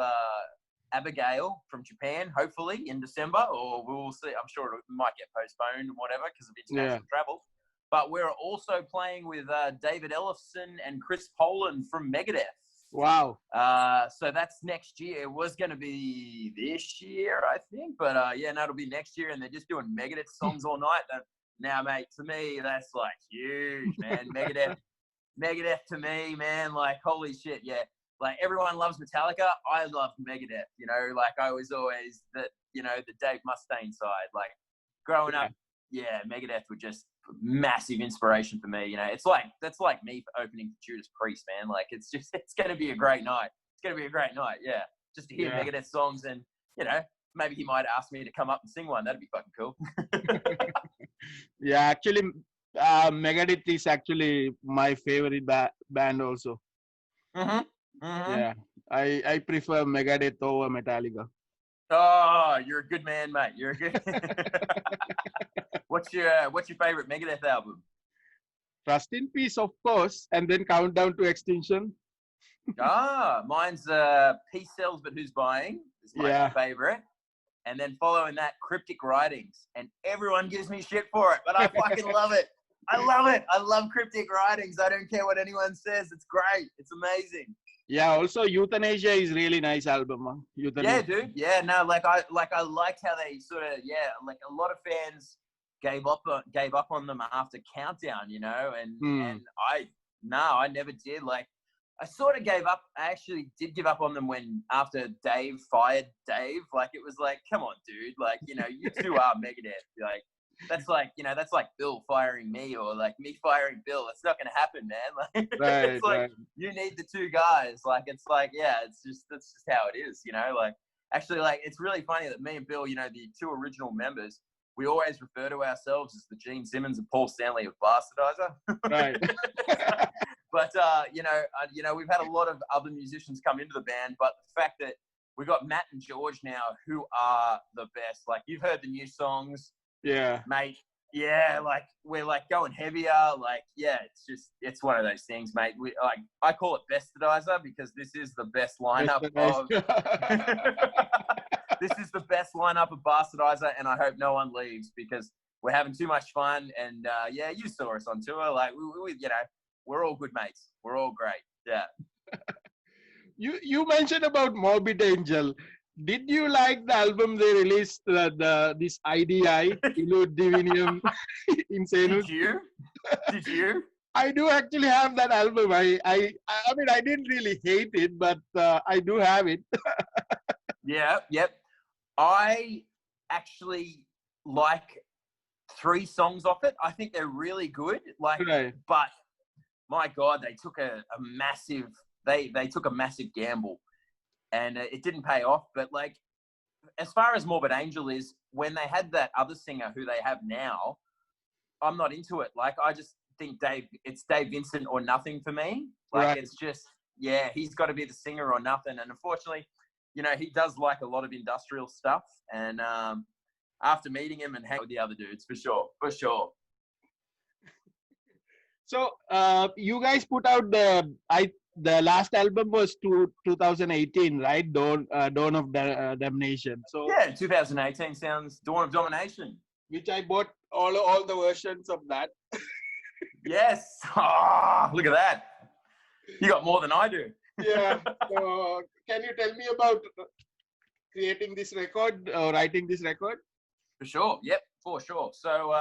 Abigail from Japan, hopefully in December, or we'll see. I'm sure it might get postponed and whatever because of international travel. But we're also playing with David Ellefson and Chris Poland from Megadeth. Wow. So that's next year. It was going to be this year, I think. But it'll be next year. And they're just doing Megadeth songs all night. Now, mate, to me, that's like huge, man. Megadeth to me, man, like, holy shit, yeah. Like, everyone loves Metallica. I love Megadeth, like I was always the Dave Mustaine side. Like, growing up, Megadeth were just massive inspiration for me. That's like me opening for Judas Priest, man. Like, it's going to be a great night. It's going to be a great night, yeah. Just to hear Megadeth songs, and, maybe he might ask me to come up and sing one. That'd be fucking cool. Yeah, actually, Megadeth is actually my favorite band also. Mm-hmm. Mm-hmm. Yeah, I prefer Megadeth over Metallica. Oh, you're a good man, mate. You're a good. What's your favorite Megadeth album? Trust in Peace, of course, and then Countdown to Extinction. Mine's Peace Sells, but Who's Buying is my favorite. And then following that, Cryptic Writings. And everyone gives me shit for it, but I fucking love it. I love it. I love Cryptic Writings. I don't care what anyone says. It's great. It's amazing. Yeah, also Euthanasia is really nice album. Huh? Yeah, dude. Yeah, no, I liked how they sort of, like a lot of fans gave up on them after Countdown, and I never did. Like, I sort of gave up. I actually did give up on them after Dave fired Dave. Like, it was like, come on, dude. Like, you two are Megadeth. Like, that's like Bill firing me, or like me firing Bill. It's not going to happen, man. Like, it's like, you need the two guys. Like, it's like, that's just how it is, like, actually, like, it's really funny that me and Bill, the two original members, we always refer to ourselves as the Gene Simmons and Paul Stanley of Bastardizer. Right. But, we've had a lot of other musicians come into the band, but the fact that we've got Matt and George now, who are the best. Like, you've heard the new songs. Yeah. Mate, like, we're, like, going heavier. Like, it's one of those things, mate. I call it Bastardizer because this is the best lineup of... This is the best lineup of Bastardizer, and I hope no one leaves because we're having too much fun. And, you saw us on tour. Like, we we're all good mates. We're all great. Yeah. You mentioned about Morbid Angel. Did you like the album they released, this IDI, Illud Divinium Insanus? Did you? I do actually have that album. I mean, I didn't really hate it, but I do have it. Yep. I actually like 3 songs off it. I think they're really good. Like, but my God, they took a massive. They took a massive gamble, and it didn't pay off. But like, as far as Morbid Angel is, when they had that other singer who they have now, I'm not into it. Like, I just think it's Dave Vincent or nothing for me. Like, it's just, he's got to be the singer or nothing. And unfortunately, he does like a lot of industrial stuff. And after meeting him and hang with the other dudes for sure. So you guys put out the last album was 2018, right? Dawn of Damnation. So yeah, 2018 sounds Dawn of Domination, which I bought all the versions of that. Yes. Oh, look at that. You got more than I do. Yeah. So can you tell me about creating this record or writing this record? For sure. Yep, for sure. So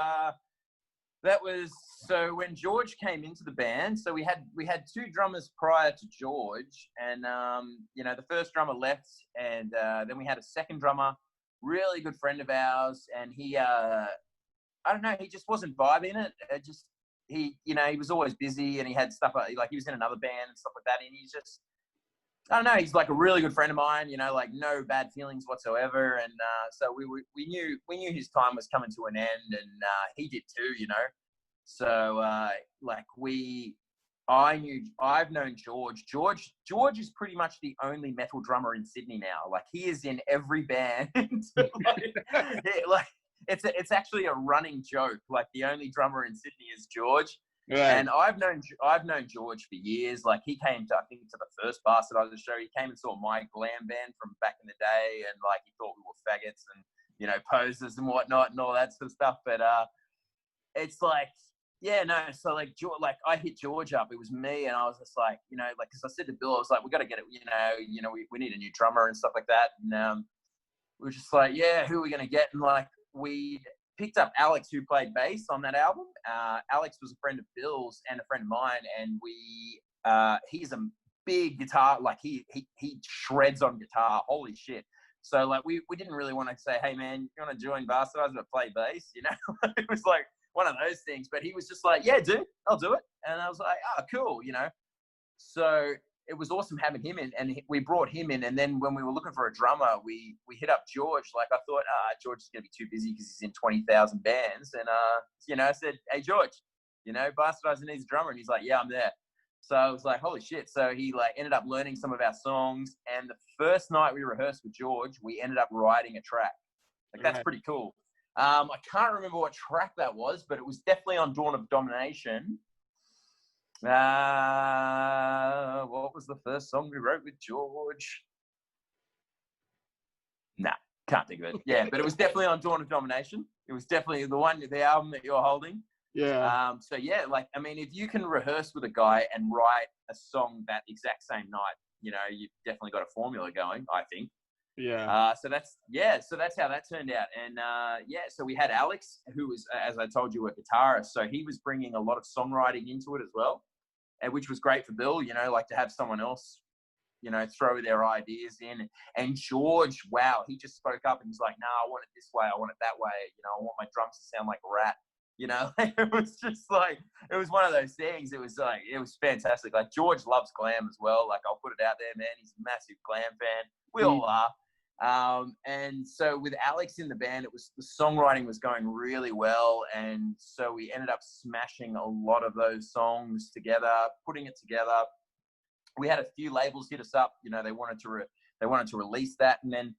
so when George came into the band, so we had two drummers prior to George, and the first drummer left, and then we had a second drummer, really good friend of ours, and he I don't know, he just wasn't vibing it. He was always busy, and he had stuff like he was in another band and stuff like that, and he's just, I don't know, he's like a really good friend of mine, like no bad feelings whatsoever. And so we knew his time was coming to an end, and he did too, So I've known George. George is pretty much the only metal drummer in Sydney now. Like, he is in every band. It's actually a running joke. Like, the only drummer in Sydney is George. Right. And I've known George for years. Like, he came to the first Bastardizer show. He came and saw my Glam band from back in the day, and like, he thought we were faggots and posers and whatnot and all that sort of stuff. But it's like, yeah, no. So like I hit George up. It was me, and I was just like, because I said to Bill, I was like, we got to get it. We need a new drummer and stuff like that. And we were just like, yeah, who are we gonna get? And like, we picked up Alex, who played bass on that album. Alex was a friend of Bill's and a friend of mine, and he's a big guitar, like he shreds on guitar. Holy shit. So like, we didn't really want to say, hey man, you want to join Bastardizer to play bass? It was like one of those things. But he was just like, yeah, dude, I'll do it. And I was like, oh, cool, So it was awesome having him in, and we brought him in. And then when we were looking for a drummer, we hit up George. Like, I thought, George is going to be too busy because he's in 20,000 bands. And, I said, hey, George, Bastardizer needs a drummer. And he's like, yeah, I'm there. So I was like, holy shit. So he like ended up learning some of our songs. And the first night we rehearsed with George, we ended up writing a track. Like, that's pretty cool. I can't remember what track that was, but it was definitely on Dawn of Domination. What was the first song we wrote with George? Nah, can't think of it. Yeah, but it was definitely on Dawn of Domination. It was definitely the album that you're holding. Yeah. So yeah, like, I mean, if you can rehearse with a guy and write a song that exact same night, you've definitely got a formula going, I think. Yeah. So that's how that turned out. And so we had Alex, who was, as I told you, a guitarist. So he was bringing a lot of songwriting into it as well, and which was great for Bill, like to have someone else, throw their ideas in. And George, wow, he just spoke up and he's like, I want it this way, I want it that way. I want my drums to sound like a rat. It was just like, it was one of those things. It was like, it was fantastic. Like, George loves Glam as well. Like, I'll put it out there, man. He's a massive Glam fan. We all are. And so with Alex in the band, the songwriting was going really well. And so we ended up smashing a lot of those songs together, putting it together. We had a few labels hit us up. They wanted to release that. And then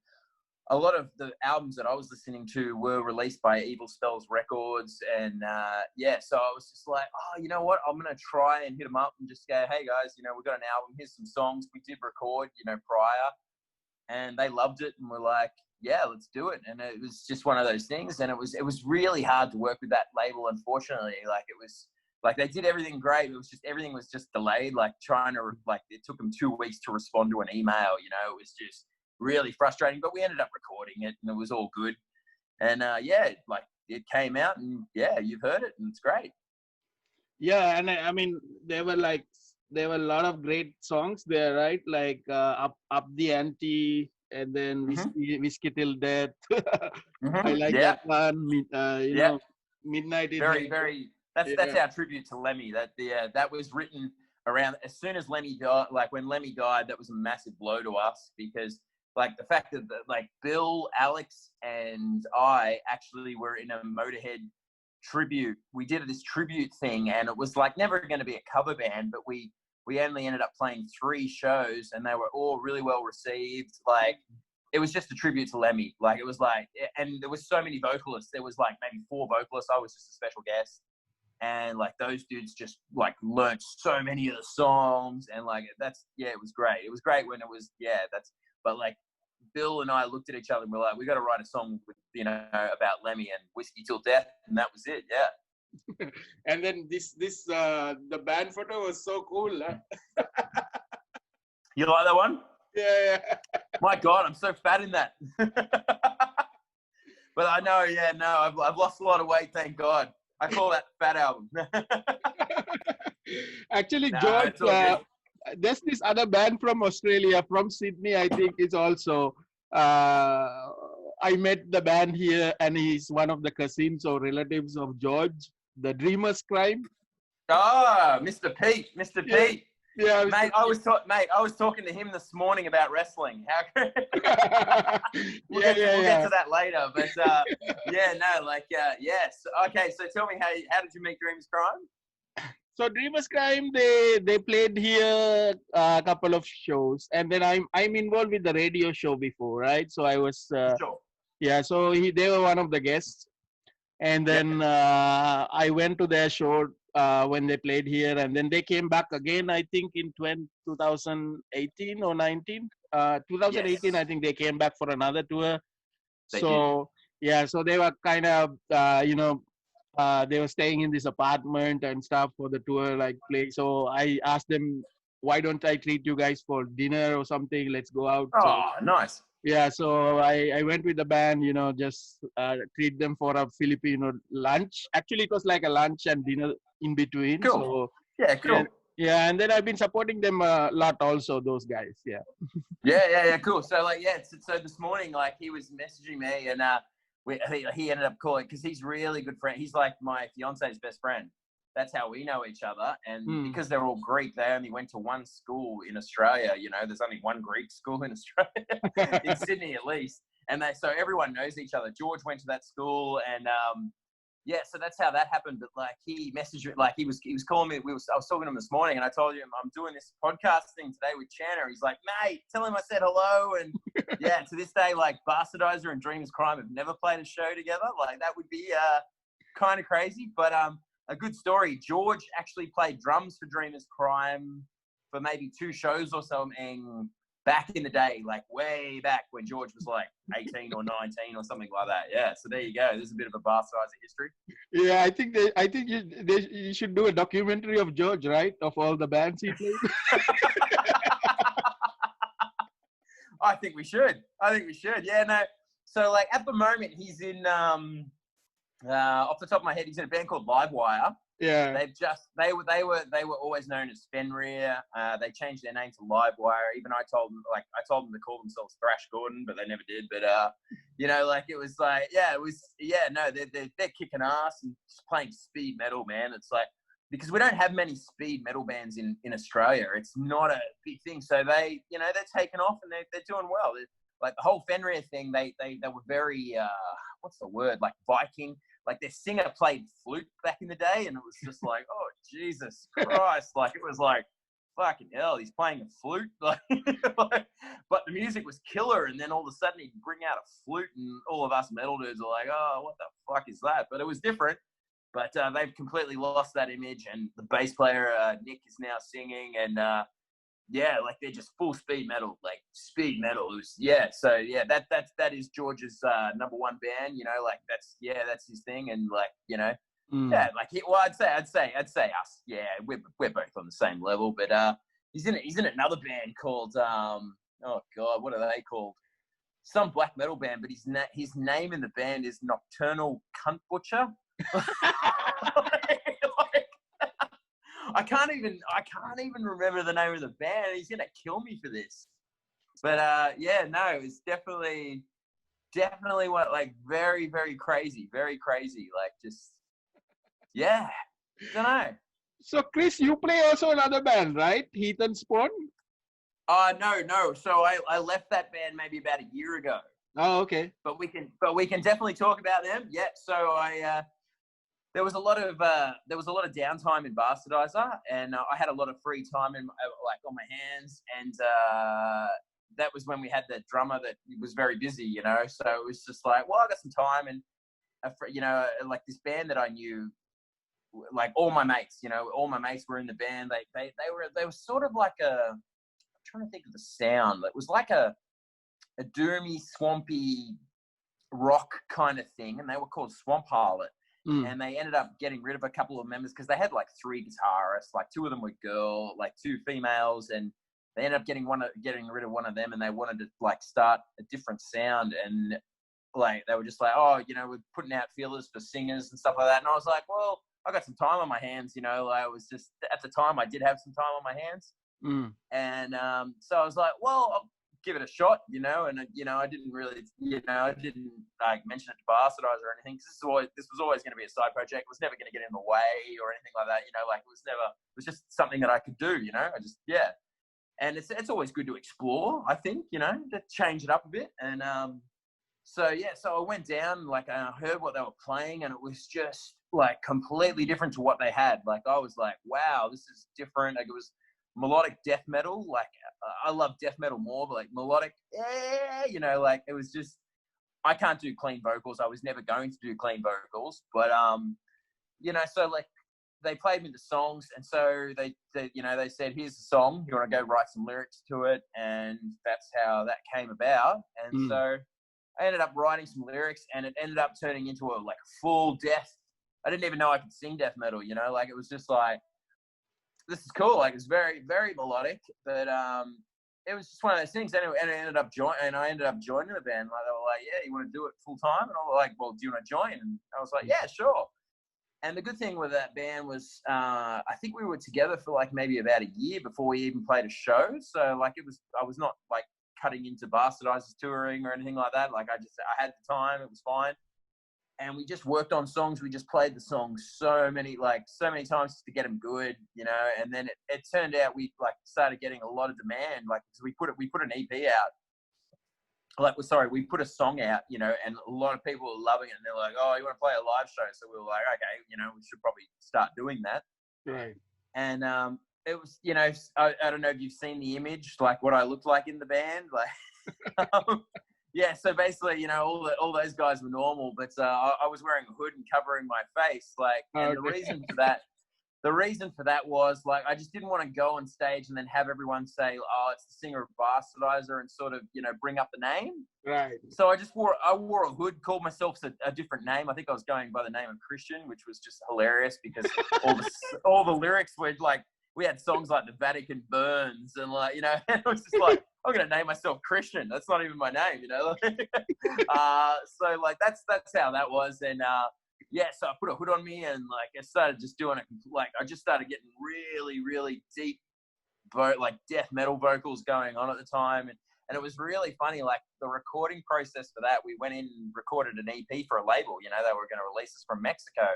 a lot of the albums that I was listening to were released by Evil Spells Records. And so I was just like, oh, you know what? I'm going to try and hit them up and just go, hey guys, we got an album. Here's some songs we did record, prior. And they loved it, and we're like, yeah, let's do it. And it was just one of those things. And it was really hard to work with that label, unfortunately. Like, it was like, they did everything great. It was just, everything was just delayed. Like, it took them 2 weeks to respond to an email. It was just really frustrating. But we ended up recording it, and it was all good. And it came out, and yeah, you've heard it, and it's great. Yeah, and I mean, there were a lot of great songs there, right? Like up the ante, and then whiskey till death. I like that one. Midnight in very, very. That's our tribute to Lemmy. That was written around as soon as Lemmy died. Like, when Lemmy died, that was a massive blow to us, because like the fact that like Bill, Alex, and I actually were in a Motorhead tribute. We did this tribute thing, and it was like never going to be a cover band, but we only ended up playing 3 shows, and they were all really well received. Like, it was just a tribute to Lemmy. Like, it was like, and there was so many vocalists. There was like maybe 4 vocalists. I was just a special guest. And like those dudes just like learned so many of the songs. And like, it was great. It was great when it was, but like Bill and I looked at each other and we're like, we got to write a song with, about Lemmy and Whiskey Till Death. And that was it. Yeah. And then the band photo was so cool. Huh? You like that one? Yeah. My God, I'm so fat in that. But I know, I've lost a lot of weight, thank God. I call that fat album. Actually, George, there's this other band from Australia, from Sydney, I think it's also. I met the band here, and he's one of the cousins or relatives of George, the Dreamer's Crime. Oh, Mr. Pete. Yeah, mate, I was talking to him this morning about wrestling. We'll get to that later. But yes. Okay, so tell me how did you meet Dreamers Crime? So Dreamers Crime, they played here a couple of shows, and then I'm involved with the radio show before, right? So I was sure. Yeah. So they were one of the guests, and then I went to their show when they played here, and then they came back again, I think in 2018 or 19. 2018, yes. I think they came back for another tour. So they were kind of, they were staying in this apartment and stuff for the tour, like play. So I asked them, why don't I treat you guys for dinner or something? Let's go out. Oh, nice. Yeah, so I went with the band, just treat them for a Filipino lunch. Actually, it was like a lunch and dinner in between. Cool. So, yeah, cool. Yeah, and then I've been supporting them a lot also, those guys. Yeah. Yeah, cool. So so this morning, like he was messaging me, and he ended up calling because he's really good friend. He's like my fiance's best friend. That's how we know each other. And because they're all Greek, they only went to one school in Australia. There's only one Greek school in Australia, in Sydney at least. And so everyone knows each other. George went to that school, and so that's how that happened. But like he messaged me, like he was calling me. I was talking to him this morning, and I told him I'm doing this podcast thing today with Channa. He's like, mate, tell him I said hello. And to this day, like Bastardizer and Dreamers Crime have never played a show together. Like that would be kind of crazy, but a good story. George actually played drums for Dreamers Crime for maybe 2 shows or something back in the day, like way back when George was like 18 or 19 or something like that. Yeah, so there you go. There's a bit of a Bastardizer history. Yeah, I think you should do a documentary of George, right? Of all the bands he played. I think we should. Yeah, no. So like at the moment he's in off the top of my head, he's in a band called Livewire. Yeah. They were always known as Fenrir. They changed their name to Livewire. Even I told them to call themselves Thrash Gordon, but they never did. But it was like, they're kicking ass and just playing speed metal, man. It's like, because we don't have many speed metal bands in Australia. It's not a big thing. So they're taking off and they're doing well. Like the whole Fenrir thing, they were very what's the word? Like Viking. Like their singer played flute back in the day, and it was just like, oh Jesus Christ! Like it was like, fucking hell, he's playing a flute. Like, but the music was killer, and then all of a sudden he'd bring out a flute, and all of us metal dudes are like, oh, what the fuck is that? But it was different. But they've completely lost that image, and the bass player Nick is now singing, and like they're just full speed metal, like speed metal. That is George's number one band. Like that's his thing, and like I'd say us. Yeah, we're both on the same level, but he's in another band called oh god, what are they called? Some black metal band, but his name in the band is Nocturnal Cunt Butcher. I can't even remember the name of the band. He's gonna kill me for this. But it's definitely what, like very, very crazy, like just don't know. So Chris, you play also another band, right? Heath and Spawn? No. So I left that band maybe about a year ago. Oh, okay. But we can definitely talk about them. Yeah. So there was a lot of downtime in Bastardizer, and I had a lot of free time on my hands, and that was when we had the drummer that was very busy, you know. So it was just like, well, I got some time, and you know, like this band that I knew, like all my mates were in the band. They were sort of like I'm trying to think of the sound. It was like a doomy, swampy rock kind of thing, and they were called Swamp Harlot. And they ended up getting rid of a couple of members because they had like 3 guitarists, like 2 of them were like 2 females, and they ended up getting rid of one of them, and they wanted to like start a different sound. And like they were just like, oh, you know, we're putting out feelers for singers and stuff like that. And I was like, well, I got some time on my hands, you know. Like, it was just at the time I did have some time on my hands, and so I was like, well, I'll give it a shot, you know. And you know, I didn't like mention it to Bastardizer or anything, because this was always going to be a side project. It was never going to get in the way or anything like that, you know. Like, it was just something that I could do, you know. And it's always good to explore, I think, you know, to change it up a bit. And so I went down, like, I heard what they were playing, and it was just like completely different to what they had. Like, I was like, wow, this is different. Like, it was melodic death metal. Like, I love death metal more, but like melodic, you know, like it was just, I can't do clean vocals. I was never going to do clean vocals, but you know, so like they played me the songs, and so they you know, they said, here's the song, you want to go write some lyrics to it? And that's how that came about. And so I ended up writing some lyrics, and it ended up turning into a full death. I didn't even know I could sing death metal, you know. Like, it was just like, this is cool. Like, it's very, very melodic, but it was just one of those things. Anyway, and I ended up joining the band. Like, they were like, yeah, you want to do it full time? And I was like, well, do you want to join? And I was like, yeah, sure. And the good thing with that band was, I think we were together for like maybe about a year before we even played a show. So like, I was not like cutting into Bastardizer's touring or anything like that. Like, I had the time, it was fine. And we just worked on songs. We just played the songs so many times to get them good, you know. And then it turned out we like started getting a lot of demand. Like, so we put an EP out. We put a song out, you know, and a lot of people were loving it. And they're like, oh, you want to play a live show? So we were like, okay, you know, we should probably start doing that. Right. And it was, you know, I don't know if you've seen the image, like what I looked like in the band, like. Yeah, so basically, you know, all those guys were normal, but I was wearing a hood and covering my face, like. And the reason for that was, like, I just didn't want to go on stage and then have everyone say, oh, it's the singer of Bastardizer, and sort of, you know, bring up the name. Right. So I wore a hood, called myself a different name. I think I was going by the name of Christian, which was just hilarious because all the lyrics were like, we had songs like The Vatican Burns, and like, you know, and it was just like, I'm going to name myself Christian. That's not even my name, you know? So like, that's how that was. And yeah, so I put a hood on me, and like, I started just doing it. Like, I just started getting really, really deep, like death metal vocals going on at the time. And it was really funny. Like, the recording process for that, we went in and recorded an EP for a label, you know, they were going to release us from Mexico.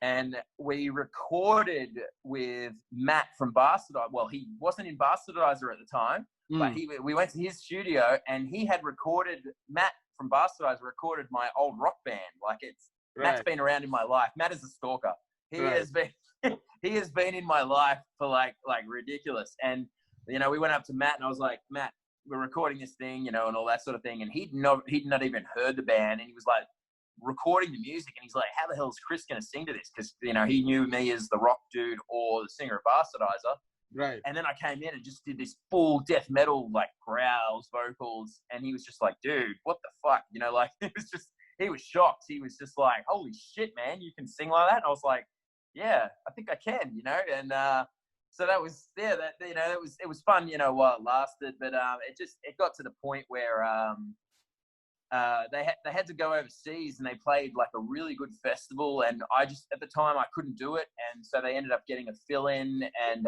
And we recorded with Matt from Bastardizer. Well, he wasn't in Bastardizer at the time, but we went to his studio, and he had recorded, Matt from Bastardizer recorded my old rock band. Like, Matt's been around in my life. Matt is a stalker. He has been in my life for like ridiculous. And, you know, we went up to Matt, and I was like, Matt, we're recording this thing, you know, and all that sort of thing. And he'd not even heard the band, and he was like, recording the music, and he's like, how the hell is Chris going to sing to this? Because, you know, he knew me as the rock dude or the singer of Bastardizer. Right. And then I came in and just did this full death metal, like, growls, vocals, and he was just like, dude, what the fuck? You know, like, he was shocked. He was just like, holy shit, man, you can sing like that? And I was like, yeah, I think I can, you know. And so that was, yeah, that, you know, it was fun, you know, while it lasted. But it got to the point where they had to go overseas, and they played like a really good festival, and I just, at the time, I couldn't do it, and so they ended up getting a fill-in. And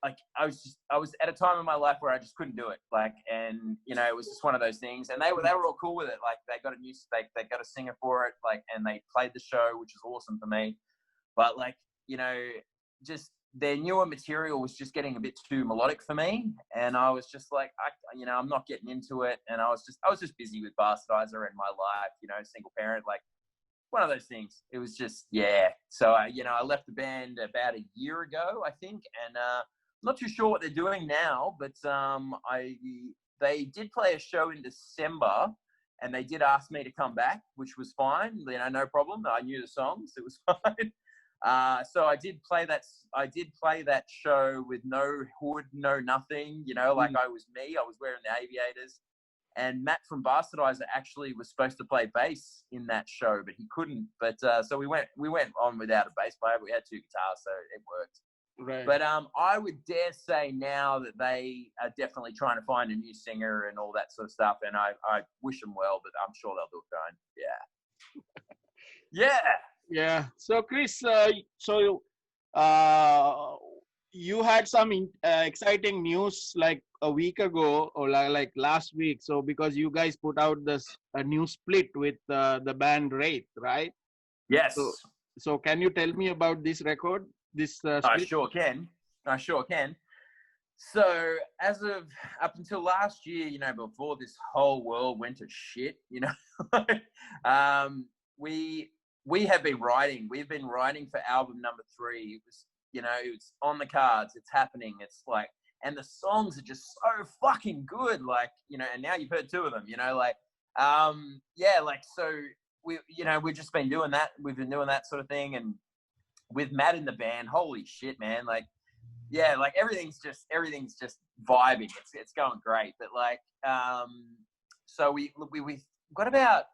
like, I was at a time in my life where I just couldn't do it, like, and, you know, it was just one of those things. And they were all cool with it. Like, they got a singer for it, like, and they played the show, which is awesome for me. But, like, you know, just their newer material was just getting a bit too melodic for me, and I was just like, I'm not getting into it. And I was just busy with Bastardizer and my life, you know, single parent, like, one of those things. It was just, yeah. So I left the band about a year ago, I think, and not too sure what they're doing now, but they did play a show in December, and they did ask me to come back, which was fine. You know, no problem. I knew the songs; it was fine. So I did play that. I did play that show with no hood, no nothing. You know, like I was me. I was wearing the aviators. And Matt from Bastardizer actually was supposed to play bass in that show, but he couldn't. But so we went on without a bass player. But we had 2 guitars, so it worked. Right. But I would dare say now that they are definitely trying to find a new singer and all that sort of stuff. And I wish them well, but I'm sure they'll do it fine. Yeah. Yeah. So Chris, you had some exciting news like a week ago or like last week. So because you guys put out a new split with the band Wraith, right? Yes. So can you tell me about this record? This split? I sure can. So as of up until last year, you know, before this whole world went to shit, you know, we have been writing. We've been writing for album number 3. It was, you know, it's on the cards. It's happening. It's like, and the songs are just so fucking good. Like, you know, and now you've heard 2 of them, you know, like, yeah, like, so we, you know, we've just been doing that. We've been doing that sort of thing. And with Matt in the band, holy shit, man. Like, yeah, like everything's just vibing. It's going great. But like, so we got about,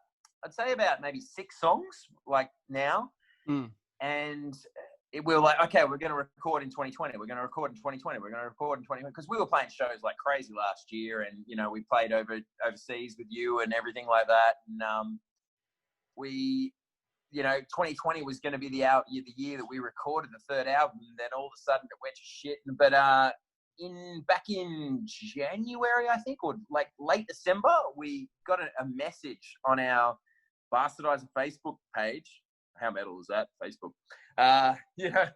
I'd say about maybe 6 songs like now. And we were like, okay, we're going to record in 2020. We're going to record in 2020. We're going to record in 2020. Because we were playing shows like crazy last year. And, you know, we played overseas with you and everything like that. And we, you know, 2020 was going to be the year that we recorded the 3rd album. And then all of a sudden it went to shit. But back in January, I think, or like late December, we got a message on our Bastardizer Facebook page. How metal is that? Facebook. You know,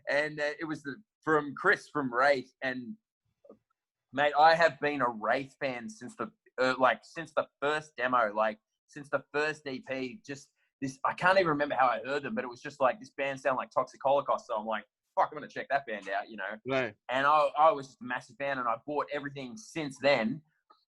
and it was from Chris from Wraith. And mate, I have been a Wraith fan since the first demo, like since the first EP. Just this, I can't even remember how I heard them, but it was just like, this band sounded like Toxic Holocaust. So I'm like, fuck, I'm gonna check that band out, you know. Right. And I was just a massive fan, and I bought everything since then.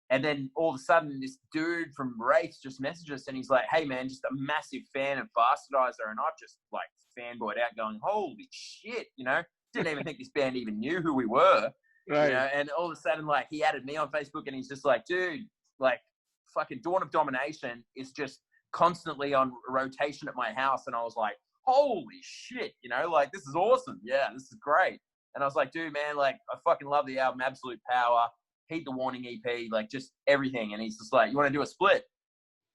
And then all of a sudden, this dude from Wraith just messaged us, and he's like, hey, man, just a massive fan of Bastardizer. And I've just, like, fanboyed out going, holy shit, you know? Didn't even think this band even knew who we were. Right. You know? And all of a sudden, like, he added me on Facebook, and he's just like, dude, like, fucking Dawn of Domination is just constantly on rotation at my house. And I was like, holy shit, you know? Like, this is awesome. Yeah, this is great. And I was like, dude, man, like, I fucking love the album Absolute Power. Heed the Warning EP, like just everything. And he's just like, you want to do a split?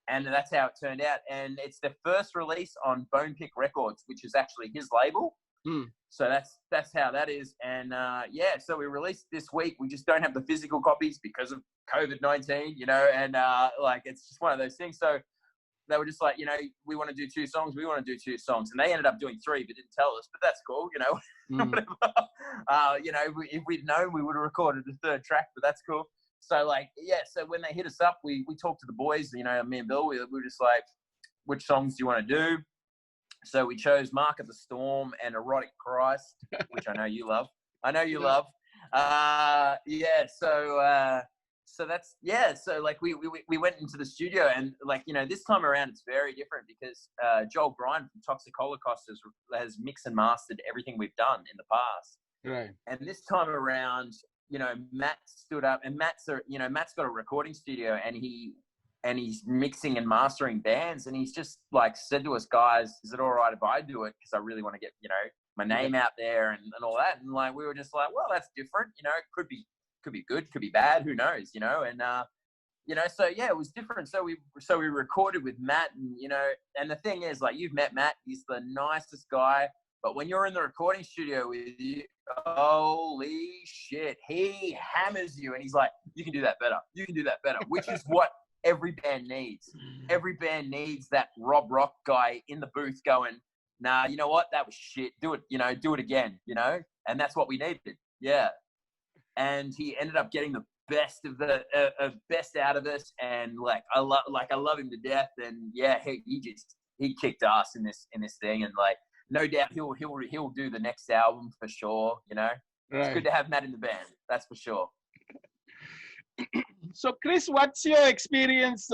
And that's how it turned out. And it's the first release on Bone Pick Records, which is actually his label. So that's how that is. And yeah, so we released this week. We just don't have the physical copies because of COVID-19, you know, and like it's just one of those things. So they were just like, you know, we want to do 2 songs. We want to do 2 songs. And they ended up doing 3, but didn't tell us. But that's cool, you know. You know, if we'd known, we would have recorded the 3rd track, but that's cool. So, like, yeah, so when they hit us up, we talked to the boys, you know, me and Bill. We were just like, which songs do you want to do? So we chose Mark of the Storm and Erotic Christ, which I know you love. Love. Yeah, so that's, yeah, so like we went into the studio, and like, you know, this time around it's very different because Joel Bryan from Toxic Holocaust has mixed and mastered everything we've done in the past. Right. And this time around, you know, Matt stood up, and Matt's got a recording studio, and he's mixing and mastering bands, and he's just like said to us, guys, is it all right if I do it? Because I really want to get, you know, my name out there and all that. And like, we were just like, well, that's different, you know, it could be good, could be bad, who knows, you know. And you know, so yeah, it was different. So we recorded with Matt, and you know, and the thing is, like, you've met Matt, he's the nicest guy, but when you're in the recording studio with you, holy shit, he hammers you, and he's like, you can do that better, which is what every band needs. Every band needs that Rob Rock guy in the booth going, nah, you know what, that was shit, do it, you know, do it again, you know. And that's what we needed. Yeah. And he ended up getting the best of the best out of us, and like I love him to death. And yeah, he kicked ass in this thing, and like no doubt he'll do the next album for sure, you know. It's good to have Matt in the band. That's for sure. So, Chris, what's your experience?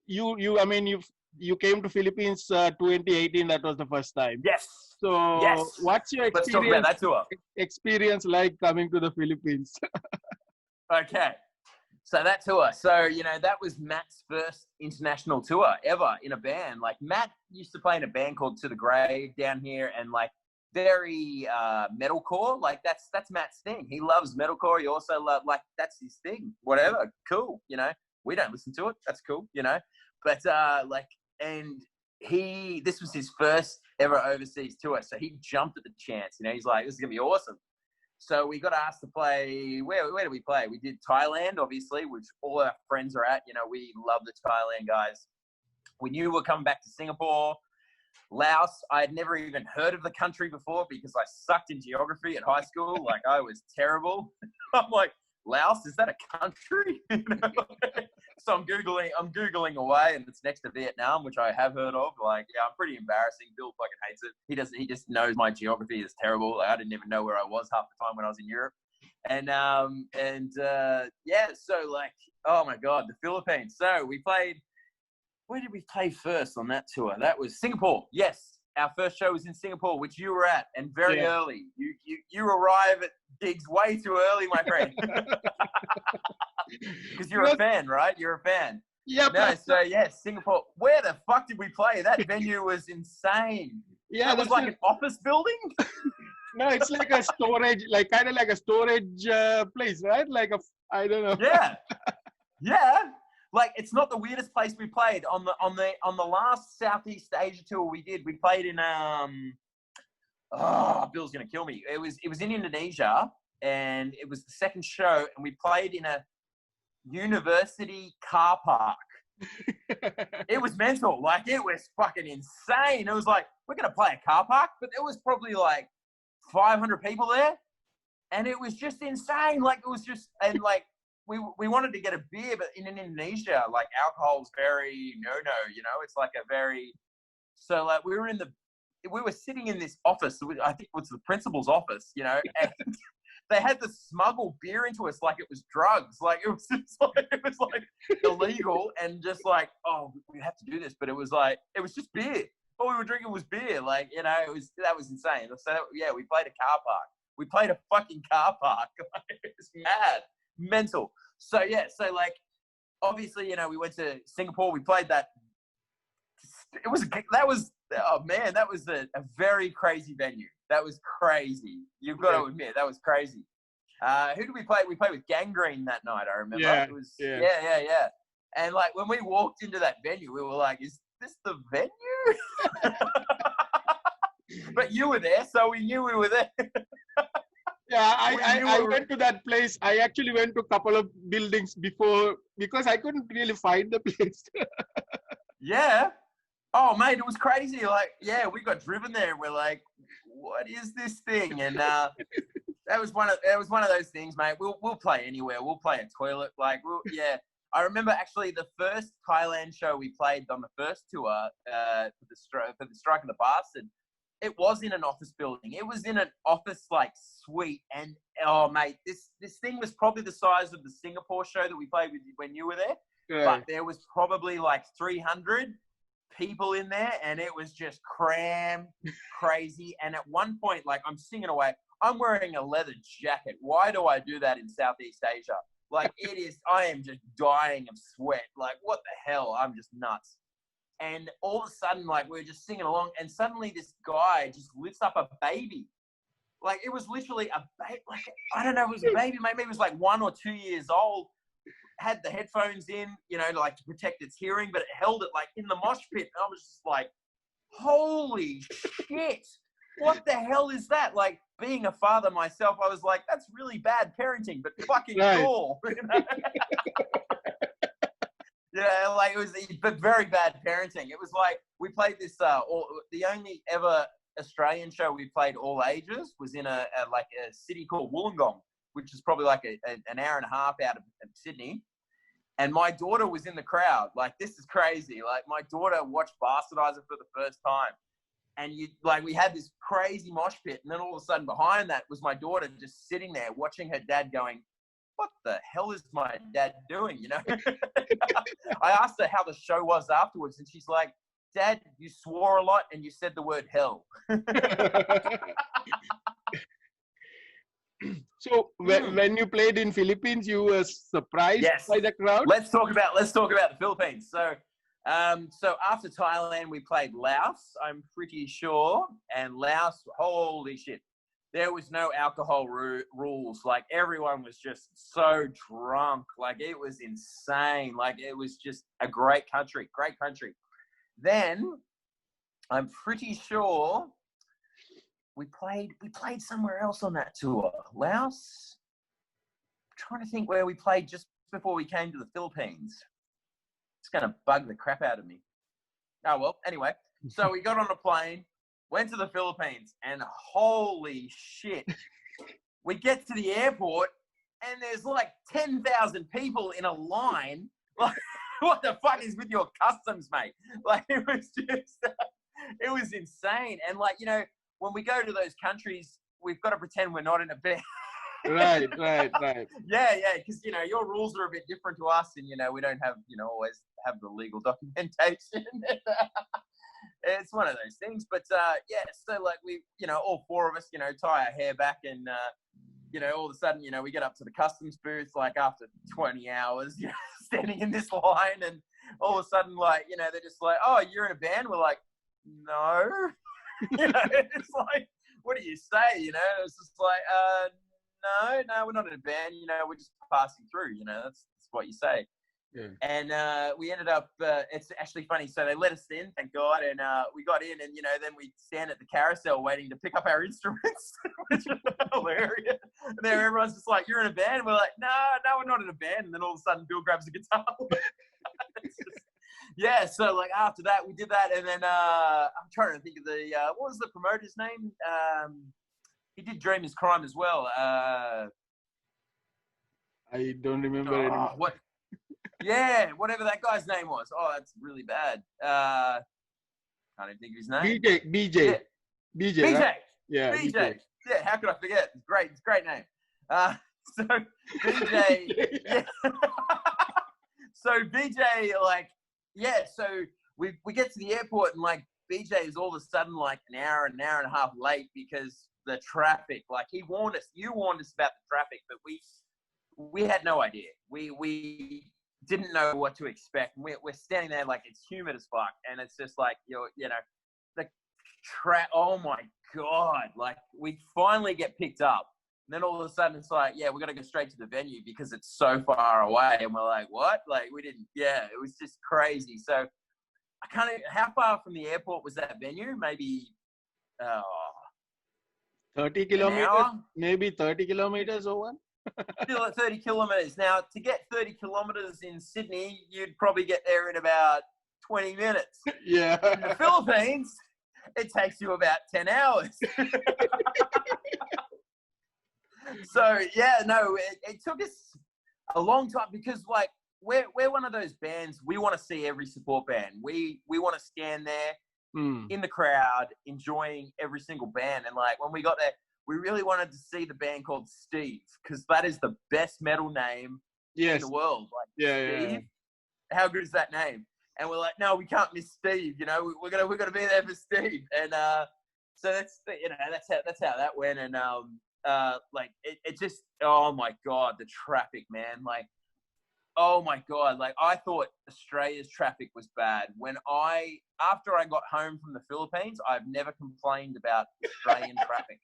You came to Philippines 2018. That was the first time. Yes. So, Yes. what's your Let's talk about that tour. experience like coming to the Philippines? Okay. So that tour. So, that was Matt's first international tour ever in a band. Like, Matt used to play in a band called To The Grave down here, and like very metalcore. Like that's Matt's thing. He loves metalcore. He also that's his thing. Whatever. Cool. We don't listen to it. That's cool. But this was his first ever overseas tour. So he jumped at the chance. He's like, this is gonna be awesome. So we got asked to play. Where did we play? We did Thailand, obviously, which all our friends are at. We love the Thailand guys. We knew we were coming back to Singapore. Laos, I had never even heard of the country before because I sucked in geography at high school. Like, I was terrible. I'm like, Laos, is that a country? So I'm Googling away, and it's next to Vietnam, which I have heard of. Like, yeah, I'm pretty embarrassing. Bill fucking hates it. He just knows my geography is terrible. Like, I didn't even know where I was half the time when I was in Europe. So like, oh my God, the Philippines. So we played. Where did we play first on that tour? That was Singapore. Yes, our first show was in Singapore, which you were at, and very early. You arrive at gigs way too early, my friend. Because you're a fan, right? You're a fan. Yeah. Singapore. Where the fuck did we play? That venue was insane. Yeah, that was like an office building. No, it's like a storage, kind of like a storage place, right? I don't know. Yeah, yeah. Like, it's not the weirdest place we played. On the last Southeast Asia tour we did, we played in Bill's gonna kill me. It was in Indonesia, and it was the second show, and we played in a university car park. It was mental. Like, it was fucking insane. It was like, we're gonna play a car park, but there was probably like 500 people there, and it was just insane. Like, it was just, and like, we wanted to get a beer, but in Indonesia, like, alcohol's very no. It's like a very, so like we were sitting in this office. I think it was the principal's office, and they had to smuggle beer into us like it was drugs. Like, it was like illegal, and just like, oh, we have to do this, but it was just beer. All we were drinking was beer. Like, that was insane. So yeah, we played a car park. We played a fucking car park. It was mad. Mental. So yeah, so like, obviously, we went to Singapore. We played that. That was a very crazy venue. That was crazy. You've got to admit, that was crazy. Who did we play? We played with Gangrene that night, I remember. Yeah, it was, yeah. And like, when we walked into that venue, we were like, is this the venue? But you were there, so we knew we were there. Yeah, I went to that place. I actually went to a couple of buildings before because I couldn't really find the place. Yeah. Oh, mate, it was crazy. Like, yeah, we got driven there, and we're like, what is this thing? And that was one of those things, mate. We'll play anywhere. We'll play a toilet. Like, yeah. I remember actually the first Thailand show we played on the first tour for the Strike of the Bastard. It was in an office building. It was in an office like suite, and oh, mate, this thing was probably the size of the Singapore show that we played with when you were there. Yeah. But there was probably like 300 people in there, and it was just crazy. And at one point, like, I'm singing away. I'm wearing a leather jacket. Why do I do that in Southeast Asia? Like, I am just dying of sweat. Like, what the hell? I'm just nuts. And all of a sudden, like, we were just singing along, and suddenly this guy just lifts up a baby. Like, it was literally a baby. Like, I don't know, it was a baby. Maybe it was like 1 or 2 years old. Had the headphones in, like, to protect its hearing, but it held it like in the mosh pit. And I was just like, holy shit. What the hell is that? Like, being a father myself, I was like, that's really bad parenting, but fucking cool. Yeah, like, it was, but very bad parenting. It was like, we played this, the only ever Australian show we played all ages was in a city called Wollongong, which is probably like an hour and a half out of Sydney. And my daughter was in the crowd. Like, this is crazy. Like, my daughter watched Bastardizer for the first time. and we had this crazy mosh pit, and then all of a sudden behind that was my daughter just sitting there watching her dad going, what the hell is my dad doing, you know? I asked her how the show was afterwards, and she's like, Dad, you swore a lot and you said the word hell. So when you played in Philippines, you were surprised by the crowd? Let's talk about the Philippines. So after Thailand, we played Laos, I'm pretty sure. And Laos, holy shit. There was no alcohol rules. Like, everyone was just so drunk. Like, it was insane. Like, it was just a great country. Then I'm pretty sure we played somewhere else on that tour. Laos. I'm trying to think where we played just before we came to the Philippines. It's going to bug the crap out of me. Oh, well, anyway. So we got on a plane, went to the Philippines, and holy shit. We get to the airport, and there's like 10,000 people in a line. Like, what the fuck is with your customs, mate? Like, it was insane. And, like, you know, when we go to those countries, we've got to pretend we're not in a band. Right. Yeah, because, you know, your rules are a bit different to us, and, you know, we don't have, you know, always have the legal documentation. It's one of those things. But, yeah, so, like, we, you know, all four of us, you know, tie our hair back, and, you know, all of a sudden, you know, we get up to the customs booth, like, after 20 hours, you know, standing in this line, and all of a sudden, like, you know, they're just like, oh, you're in a band? We're like, no. You know, it's like, what do you say? You know, it's just like, no, we're not in a band. You know, we're just passing through. You know, that's what you say. Yeah. And we ended up, it's actually funny. So they let us in, thank God. And we got in, and, you know, then we stand at the carousel waiting to pick up our instruments, which is hilarious. And then everyone's just like, you're in a band? And we're like, no, we're not in a band. And then all of a sudden, Bill grabs a guitar. Yeah, so, like, after that, we did that. And then I'm trying to think of what was the promoter's name? He did Dream is Crime as well. I don't remember anymore. What? Yeah, whatever that guy's name was. Oh, that's really bad. Can't even think of his name. BJ. Yeah. BJ. Right? Yeah, BJ. Yeah, how could I forget? It's a great name. So BJ. Yeah. So BJ, like, yeah. So we get to the airport, and, like, BJ is all of a sudden like an hour and a half late because the traffic. Like, you warned us about the traffic, but we had no idea. We didn't know what to expect. We're standing there, like, it's humid as fuck, and it's just like, you know, the oh my God, like, we finally get picked up, and then all of a sudden it's like, yeah, we got to go straight to the venue because it's so far away, and we're like, what? Like, we didn't. Yeah, it was just crazy. So how far from the airport was that venue? Maybe 30 kilometers, maybe 30 kilometers or one. Still at 30 kilometers. Now, to get 30 kilometers in Sydney, you'd probably get there in about 20 minutes. Yeah. In the Philippines, it takes you about 10 hours. So, yeah, no, it took us a long time because, like, we're one of those bands, we want to see every support band. We want to stand there in the crowd, enjoying every single band. And, like, when we got there, we really wanted to see the band called Steve because that is the best metal name in the world. Like, Steve, yeah. How good is that name? And we're like, no, we can't miss Steve. You know, we're gonna be there for Steve. And so that's how that went. And like it just, oh my God, the traffic, man. Like, oh my God, like, I thought Australia's traffic was bad. After I got home from the Philippines, I've never complained about Australian traffic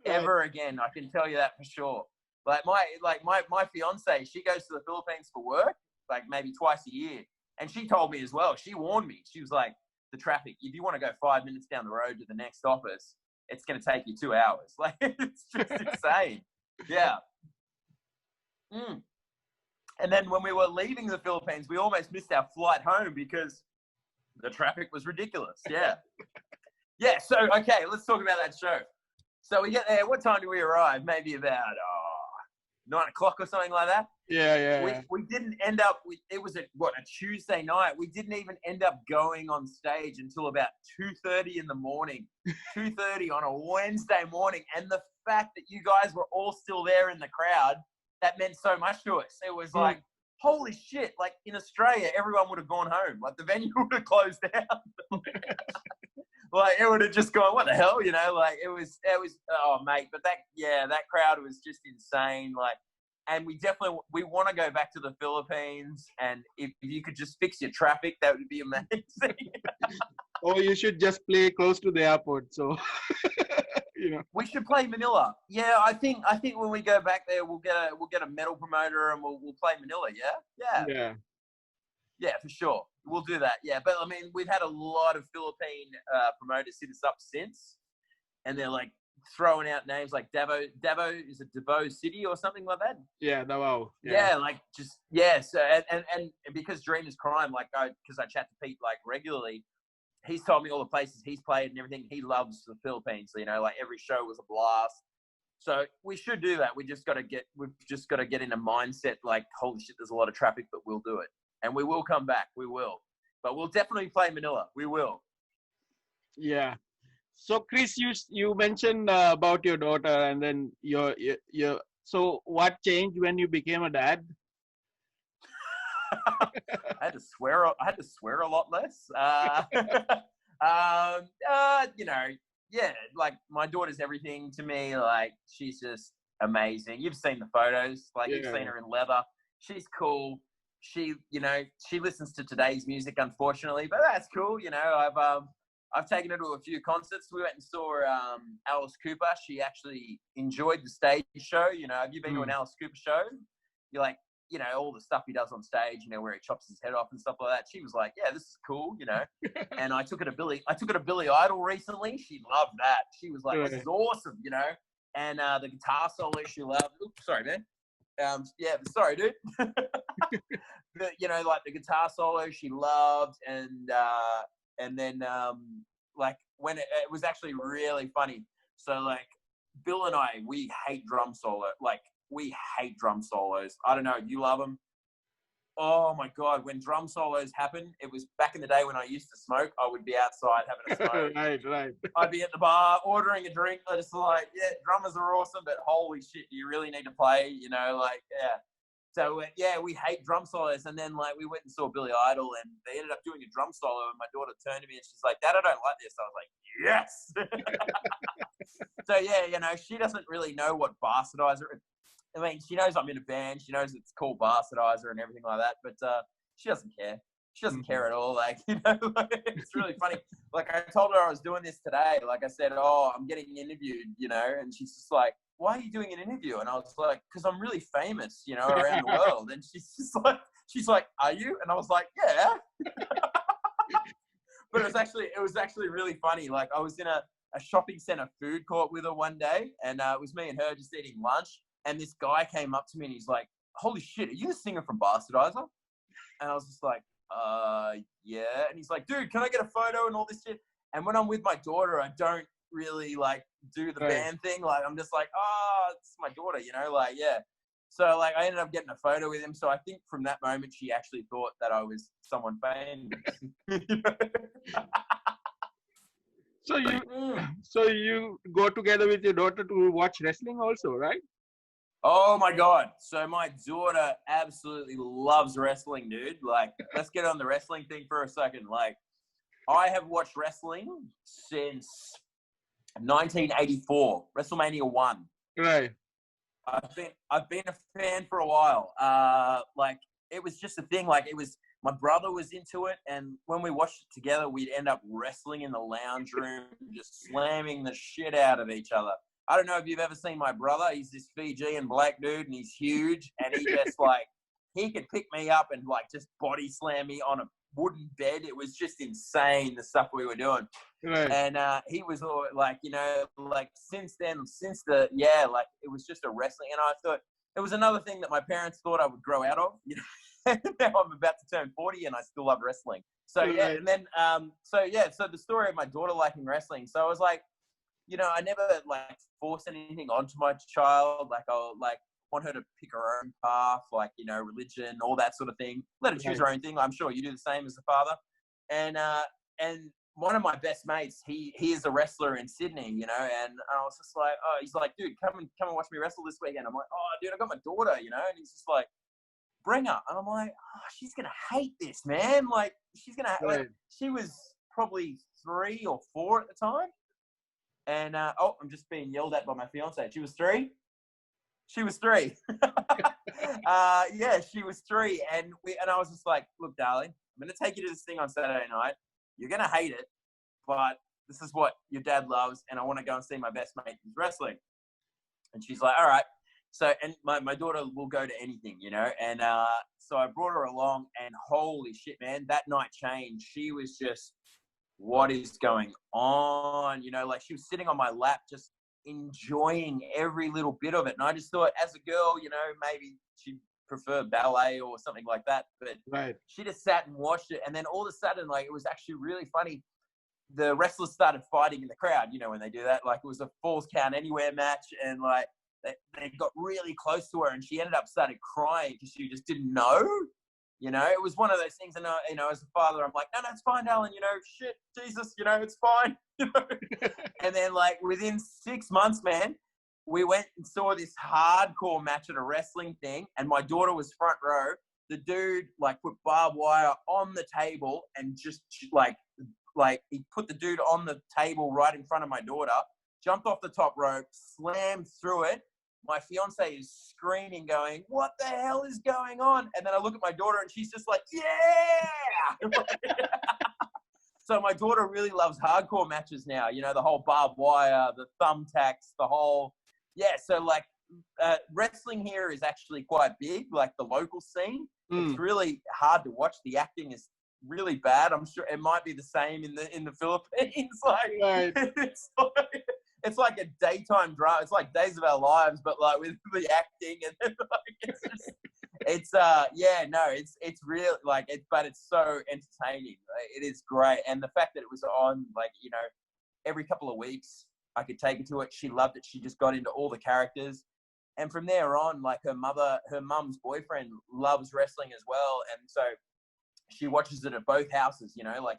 ever again. I can tell you that for sure. Like my fiance, she goes to the Philippines for work, like maybe twice a year. And she told me as well, she warned me. She was like, the traffic, if you want to go 5 minutes down the road to the next office, it's going to take you 2 hours. Like, it's just insane. Yeah. And then when we were leaving the Philippines, we almost missed our flight home because the traffic was ridiculous. Yeah. Yeah. So, okay, let's talk about that show. So we get there. What time do we arrive? Maybe about 9 o'clock or something like that. We didn't end up. It was a Tuesday night. We didn't even end up going on stage until about 2:30 in the morning. 2:30 on a Wednesday morning, and the fact that you guys were all still there in the crowd, that meant so much to us. It was like, holy shit! Like in Australia, everyone would have gone home. Like the venue would have closed down. Like it would have just gone, what the hell, you know? Like it was. Oh, mate, but that crowd was just insane. Like, and we want to go back to the Philippines, and if you could just fix your traffic, that would be amazing. Or you should just play close to the airport. So, you know, we should play Manila. Yeah, I think when we go back there, we'll get a metal promoter and we'll play Manila. Yeah, for sure. We'll do that. Yeah, but I mean, we've had a lot of Philippine promoters hit us up since, and they're like throwing out names like Davao. Is it Davao City or something like that? Yeah, Davao. Yeah, like just So and because Dream is Crime, like because I chat to Pete like regularly, he's told me all the places he's played and everything. He loves the Philippines. So, you know, like every show was a blast. So we should do that. We've just got to get in a mindset like, holy shit, there's a lot of traffic, but we'll do it. And we will come back. We will. But we'll definitely play Manila. We will. Yeah. So, Chris, you mentioned about your daughter, and then your. So, what changed when you became a dad? I had to swear a lot less. You know, yeah, like my daughter's everything to me. Like she's just amazing. You've seen the photos. Like you've seen her in leather. She's cool. She listens to today's music, unfortunately, but that's cool. You know, I've taken her to a few concerts. We went and saw Alice Cooper. She actually enjoyed the stage show. You know, have you been to an Alice Cooper show? You're like, you know, all the stuff he does on stage, you know, where he chops his head off and stuff like that. She was like, yeah, this is cool, you know. And I took her to Billy Idol recently. She loved that. She was like, this is awesome, you know. And the guitar solo she loved. Oops, sorry, man. Yeah, sorry, dude. But, you know, like the guitar solo she loved, and then like when it was actually really funny. So like Bill and I, we hate drum solo. Like we hate drum solos. I don't know. You love them? Oh my God. When drum solos happen, it was back in the day when I used to smoke. I would be outside having a smoke. Right. I'd be at the bar ordering a drink. I just like, yeah, drummers are awesome, but holy shit, you really need to play, you know, like, yeah. So, yeah, we hate drum solos. And then, like, we went and saw Billy Idol, and they ended up doing a drum solo, and my daughter turned to me, and she's like, Dad, I don't like this. I was like, yes! So, yeah, you know, she doesn't really know what Bastardizer is. I mean, she knows I'm in a band. She knows it's called Bastardizer and everything like that, but she doesn't care. She doesn't care at all. Like, you know, it's really funny. Like, I told her I was doing this today. Like, I said, oh, I'm getting interviewed, you know, and she's just like, why are you doing an interview? And I was like, because I'm really famous, you know, around the world. And she's like, are you? And I was like, yeah. But it was actually really funny. Like, I was in a shopping center food court with her one day, and it was me and her just eating lunch. And this guy came up to me and he's like, holy shit, are you the singer from Bastardizer? And I was just like, yeah. And he's like, dude, can I get a photo and all this shit? And when I'm with my daughter, I don't really like do the band thing. Like, I'm just like, oh, it's my daughter, you know, like, yeah. So like, I ended up getting a photo with him. So I think from that moment, she actually thought that I was someone famous. So you go together with your daughter to watch wrestling also, right? Oh my God. So my daughter absolutely loves wrestling, dude. Like, let's get on the wrestling thing for a second. Like, I have watched wrestling since 1984, WrestleMania 1. Right. I've been a fan for a while. Like, it was just a thing. Like, it was, my brother was into it, and when we watched it together, we'd end up wrestling in the lounge room, just slamming the shit out of each other. I don't know if you've ever seen my brother. He's this Fijian black dude, and he's huge, and he just like, he could pick me up and like just body slam me on a wooden bed. It was just insane, the stuff we were doing. Right. And he was like, you know, like since then, like it was just a wrestling. And I thought it was another thing that my parents thought I would grow out of. You know, now I'm about to turn 40 and I still love wrestling. So yeah, and then so the story of my daughter liking wrestling. So I was like, you know, I never like force anything onto my child. Like want her to pick her own path, like, you know, religion, all that sort of thing. Let her choose her own thing. I'm sure you do the same as the father. And one of my best mates, he is a wrestler in Sydney, you know, and I was just like, oh, he's like, dude, come and watch me wrestle this weekend. I'm like, oh, dude, I got my daughter, you know, and he's just like, bring her. And I'm like, oh, she's gonna hate this, man. Like, she's gonna like, she was probably 3 or 4 at the time. And I'm just being yelled at by my fiance. She was 3. She was 3. Yeah, she was 3. And I was just like, look, darling, I'm going to take you to this thing on Saturday night. You're going to hate it, but this is what your dad loves. And I want to go and see my best mate who's wrestling. And she's like, all right. So, and my daughter will go to anything, you know. And so I brought her along, and holy shit, man, that night changed. She was just, what is going on? You know, like, she was sitting on my lap just enjoying every little bit of it. And I just thought, as a girl, you know, maybe she'd prefer ballet or something like that. But she just sat and watched it. And then all of a sudden, like, it was actually really funny. The wrestlers started fighting in the crowd, you know, when they do that. Like, it was a Falls Count Anywhere match. And, like, they got really close to her. And she ended up started crying because she just didn't know. You know, it was one of those things, and you know, as a father, I'm like, no, it's fine, Alan. You know, shit, Jesus, you know, it's fine. You know, and then like within 6 months, man, we went and saw this hardcore match at a wrestling thing, and my daughter was front row. The dude like put barbed wire on the table and just like he put the dude on the table right in front of my daughter, jumped off the top rope, slammed through it. My fiance is screaming, going, what the hell is going on? And then I look at my daughter and she's just like, yeah! So my daughter really loves hardcore matches now. You know, the whole barbed wire, the thumbtacks, the whole, yeah. So like wrestling here is actually quite big, like the local scene. It's really hard to watch. The acting is really bad. I'm sure it might be the same in the Philippines. Like, it's like a daytime drama. It's like Days of Our Lives, but like with the acting and like, it's real, like but it's so entertaining. It is great, and the fact that it was on, like, you know, every couple of weeks I could take her to it. She loved it. She just got into all the characters, and from there on, like her mum's boyfriend loves wrestling as well, and so she watches it at both houses. You know, like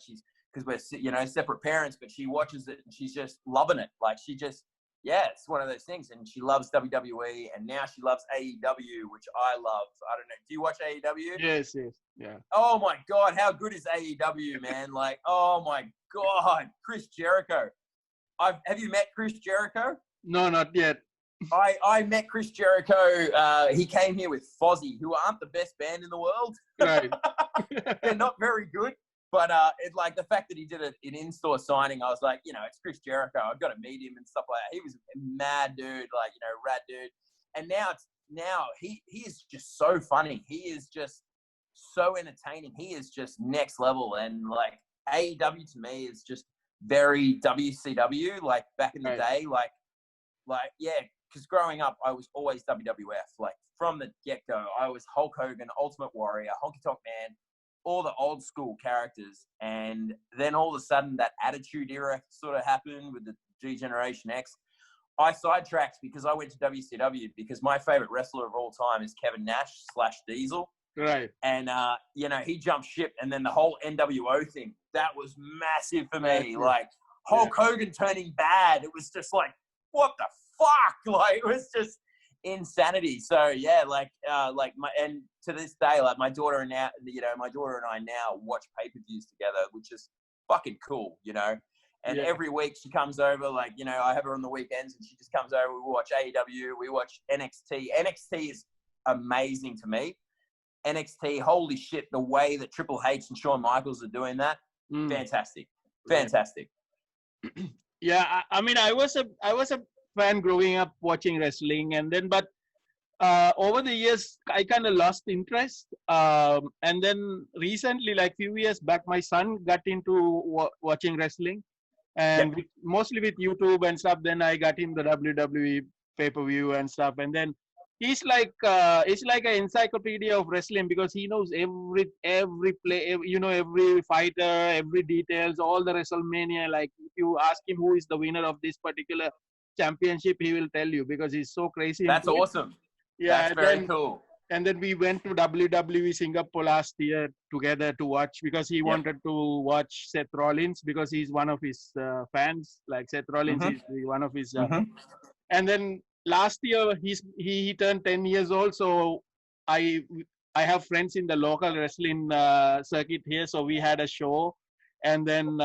because we're, you know, separate parents, but she watches it and she's just loving it. Like, she just, yeah, it's one of those things. And she loves WWE, and now she loves AEW, which I love. I don't know. Do you watch AEW? Yes, yeah. Oh my God, how good is AEW, man? Like, oh my God, Chris Jericho. Have you met Chris Jericho? No, not yet. I met Chris Jericho. He came here with Fozzy, who aren't the best band in the world. Right. They're not very good. But it's like the fact that he did an in-store signing, I was like, you know, it's Chris Jericho. I've got to meet him and stuff like that. He was a mad dude, like, you know, rad dude. And now he is just so funny. He is just so entertaining. He is just next level. And like AEW to me is just very WCW, like back in the day, like yeah. Because growing up, I was always WWF. Like from the get-go, I was Hulk Hogan, Ultimate Warrior, Honky Tonk Man, all the old school characters. And then all of a sudden that Attitude Era sort of happened with the G-Generation X. I sidetracked because I went to WCW because my favorite wrestler of all time is Kevin Nash / Diesel. Right. And, you know, he jumped ship, and then the whole NWO thing, that was massive for me. Massive. Like Hulk Hogan turning bad. It was just like, what the fuck? Like, it was just insanity. So yeah, and to this day, like my daughter and I now watch pay-per-views together, which is fucking cool, you know. And every week she comes over, like, you know, I have her on the weekends and she just comes over. We watch AEW, we watch NXT. NXT is amazing to me. NXT, holy shit, the way that Triple H and Shawn Michaels are doing that, fantastic. Yeah, I mean, I was a fan growing up watching wrestling, and then but over the years I kind of lost interest, and then recently, like few years back, my son got into watching wrestling, and mostly with YouTube and stuff. Then I got him the WWE pay-per-view and stuff, and then he's like an encyclopedia of wrestling because he knows every play, you know, every fighter, every details, all the WrestleMania. Like if you ask him who is the winner of this particular championship, he will tell you because he's so crazy. That's awesome. Yeah, That's very cool. and then we went to WWE Singapore last year together to watch because he wanted to watch Seth Rollins because he's one of his fans. Like Seth Rollins is one of his. And then last year he turned 10 years old. So I I have friends in the local wrestling circuit here. So we had a show, and then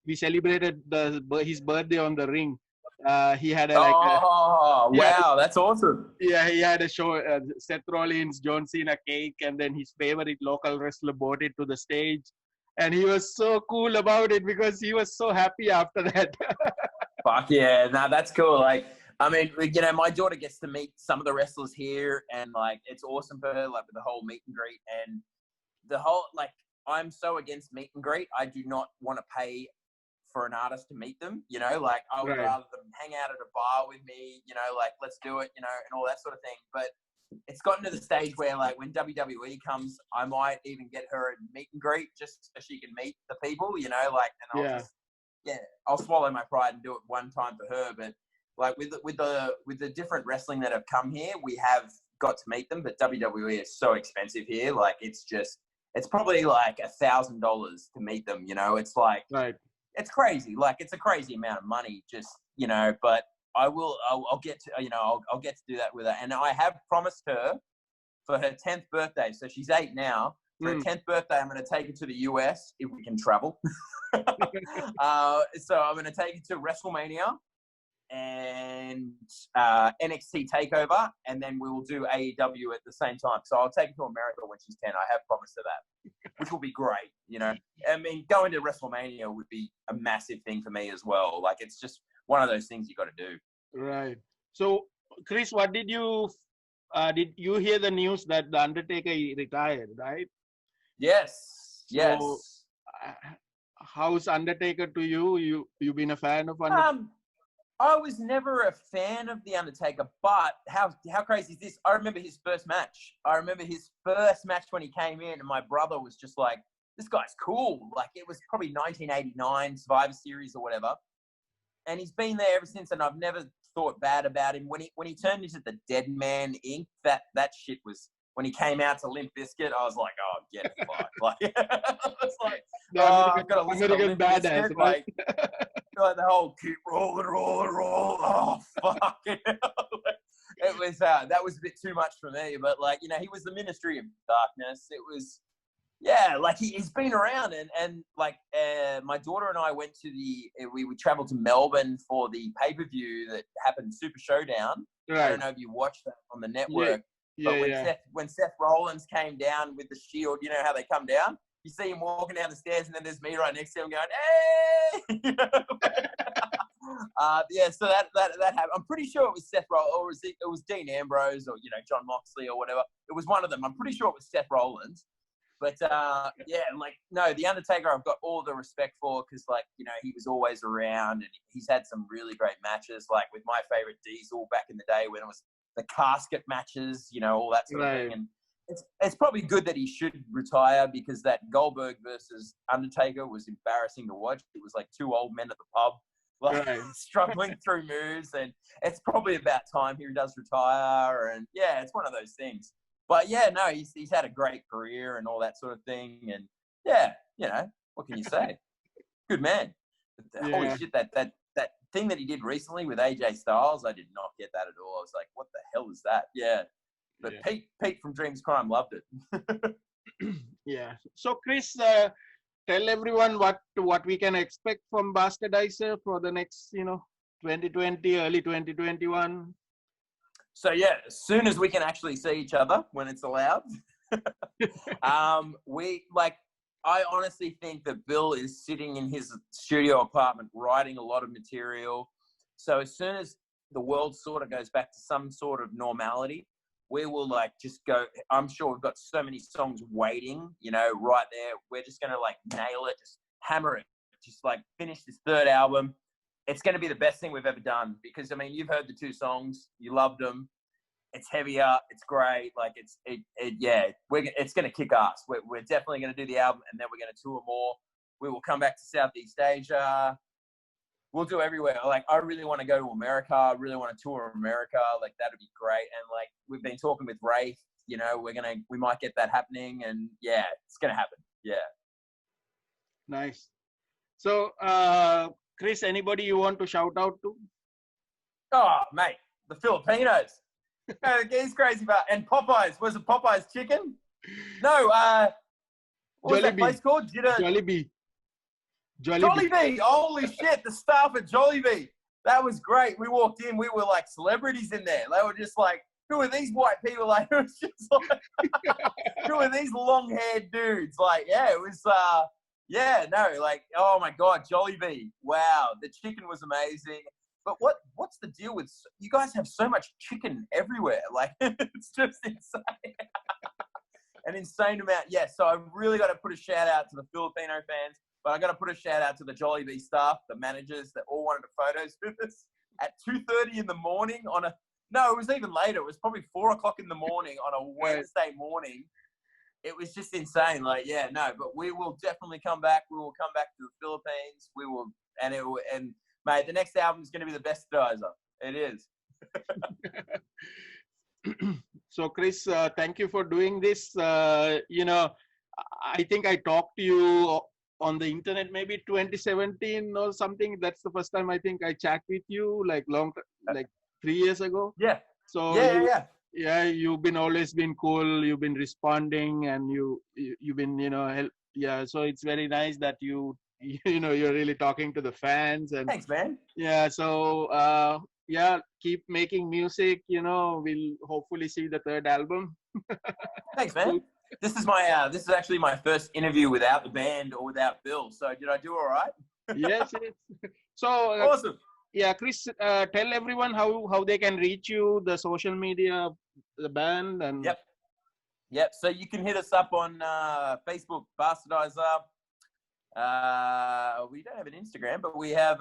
we celebrated his birthday on the ring. He had a wow, that's awesome. Yeah, he had a show, Seth Rollins, John Cena cake, and then his favorite local wrestler brought it to the stage. And he was so cool about it because he was so happy after that. Fuck yeah. No, that's cool. Like, I mean, you know, my daughter gets to meet some of the wrestlers here, and like, it's awesome for her, like with the whole meet and greet and the whole, like, I'm so against meet and greet. I do not want to pay for an artist to meet them, you know, like I would rather them hang out at a bar with me, you know, like let's do it, you know, and all that sort of thing. But it's gotten to the stage where like when WWE comes, I might even get her a meet and greet just so she can meet the people, you know, like, and I'll swallow my pride and do it one time for her. But like with the different wrestling that have come here, we have got to meet them, but WWE is so expensive here. Like it's probably like $1,000 to meet them, you know, it's like, it's crazy. Like it's a crazy amount of money, just, you know, but I'll get to, you know, I'll get to do that with her. And I have promised her for her 10th birthday. So she's 8 now. For her 10th birthday, I'm going to take her to the US if we can travel. So I'm going to take her to WrestleMania and NXT TakeOver, and then we will do AEW at the same time. So I'll take her to America when she's 10. I have promised her that, which will be great. You know, I mean, going to WrestleMania would be a massive thing for me as well. Like, it's just one of those things you got to do. Right. So, Chris, what did you hear the news that the Undertaker retired? Right. Yes. So, yes. How's Undertaker to you? You've been a fan of Undertaker? I was never a fan of The Undertaker, but how crazy is this? I remember his first match. When he came in, and my brother was just like, this guy's cool. Like, it was probably 1989 Survivor Series or whatever. And he's been there ever since, and I've never thought bad about him. When he turned into the Dead Man Inc., that shit was, when he came out to Limp Bizkit, I was like, oh, get fucked. Like, I was like, I've got to listen to Limp Bizkit. Right? Like the whole keep rolling, oh fuck. It was that was a bit too much for me, but like, you know, he was the Ministry of Darkness. It was, yeah, like he's been around, and like my daughter and I went to we traveled to Melbourne for the pay-per-view that happened, Super Showdown. I don't know if you watched that on the network. When Seth Rollins came down with the Shield, you know how they come down? You see him walking down the stairs, and then there's me right next to him going, hey! You know? So that happened. I'm pretty sure it was Seth Rollins, or it was Dean Ambrose, or, you know, John Moxley or whatever. It was one of them. I'm pretty sure it was Seth Rollins. But, like, no, The Undertaker I've got all the respect for because, like, you know, he was always around, and he's had some really great matches, like with my favorite Diesel back in the day when it was the casket matches, you know, all that sort of thing. And it's probably good that he should retire because that Goldberg versus Undertaker was embarrassing to watch. It was like two old men at the pub, like, struggling through moves, and it's probably about time he does retire. And yeah, it's one of those things. But yeah, no, he's had a great career and all that sort of thing. And yeah, you know, what can you say? Good man. Holy shit, that thing that he did recently with AJ Styles, I did not get that at all. I was like, what the hell is that? Yeah. But Pete from Dreams Crime loved it. Yeah. So, Chris, tell everyone what we can expect from Bastardizer for the next, 2020, early 2021. So, yeah, as soon as we can actually see each other when it's allowed. I honestly think that Bill is sitting in his studio apartment writing a lot of material. So as soon as the world sort of goes back to some sort of normality, we will like just go. I'm sure we've got so many songs waiting, right there. We're just going to like nail it, just hammer it, just like finish this third album. It's going to be the best thing we've ever done because, I mean, you've heard the two songs. You loved them. It's heavier. It's great. Like it's going to kick ass. We're definitely going to do the album, and then we're going to tour more. We will come back to Southeast Asia. we'll do everywhere. Like, I really want to go to America. I really want to tour America. Like, that'd be great. And like, we've been talking with Rafe, you know, we might get that happening, and yeah, it's going to happen. Yeah. Nice. So, Chris, anybody you want to shout out to? Oh, mate, the Filipinos. He's crazy about, and Popeyes. Was it Popeyes chicken? No, what was that place called? Jollibee. Jollibee. Holy shit, the staff at Jollibee. That was great. We walked in, we were like celebrities in there. They were just like, who are these white people? Like, it was just like, who are these long-haired dudes? Like, yeah, it was, yeah, no, like, oh my God, Jollibee. Wow, the chicken was amazing. But what's the deal with, you guys have so much chicken everywhere. Like, it's just insane. An insane amount. Yeah, so I've really got to put a shout out to the Filipino fans, but I got to put a shout out to the Jollibee staff, the managers that all wanted photos with us at 2:30 in the morning on a, no, it was even later. It was probably 4 o'clock in the morning on a Wednesday morning. It was just insane. Like, yeah, no, but we will definitely come back. We will come back to the Philippines. We will, and mate, the next album is going to be the Bastardizer. It is. So, Chris, thank you for doing this. You know, I think I talked to you on the internet maybe 2017 or something. That's the first time I think I chat with you, like 3 years ago. Yeah. So yeah, you've always been cool. You've been responding, and you've been, you know, help. Yeah. So it's very nice that you know, you're really talking to the fans. And thanks, man. Yeah. So yeah, keep making music. You know, we'll hopefully see the third album. Thanks, man. This is actually my first interview without the band or without Bill. So did I do all right? Yes. So awesome. Yeah, Chris, tell everyone how they can reach you, the social media, the band, and Yep. So you can hit us up on Facebook, Bastardizer. We don't have an Instagram, but we have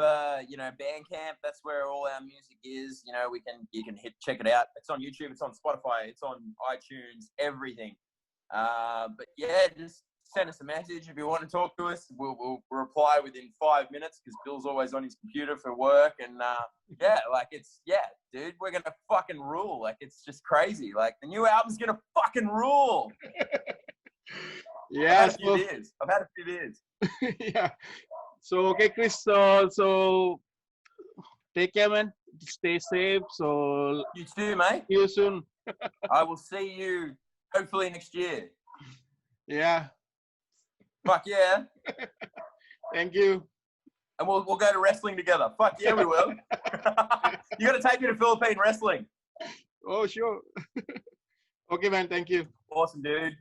you know, Bandcamp. That's where all our music is. You know, you can check it out. It's on YouTube. It's on Spotify. It's on iTunes. Everything. But yeah, just send us a message if you want to talk to us. We'll reply within 5 minutes because Bill's always on his computer for work. And yeah, like dude, we're gonna fucking rule. Like, it's just crazy. Like, the new album's gonna fucking rule. Yeah, I've had a few beers. Yeah. So okay, Chris. So take care, man. Stay safe. So you too, mate. See you soon. I will see you hopefully next year. Yeah. Fuck yeah. Thank you. And we'll go to wrestling together. Fuck yeah, we will. You got to take me to Philippine wrestling. Oh, sure. Okay, man. Thank you. Awesome, dude.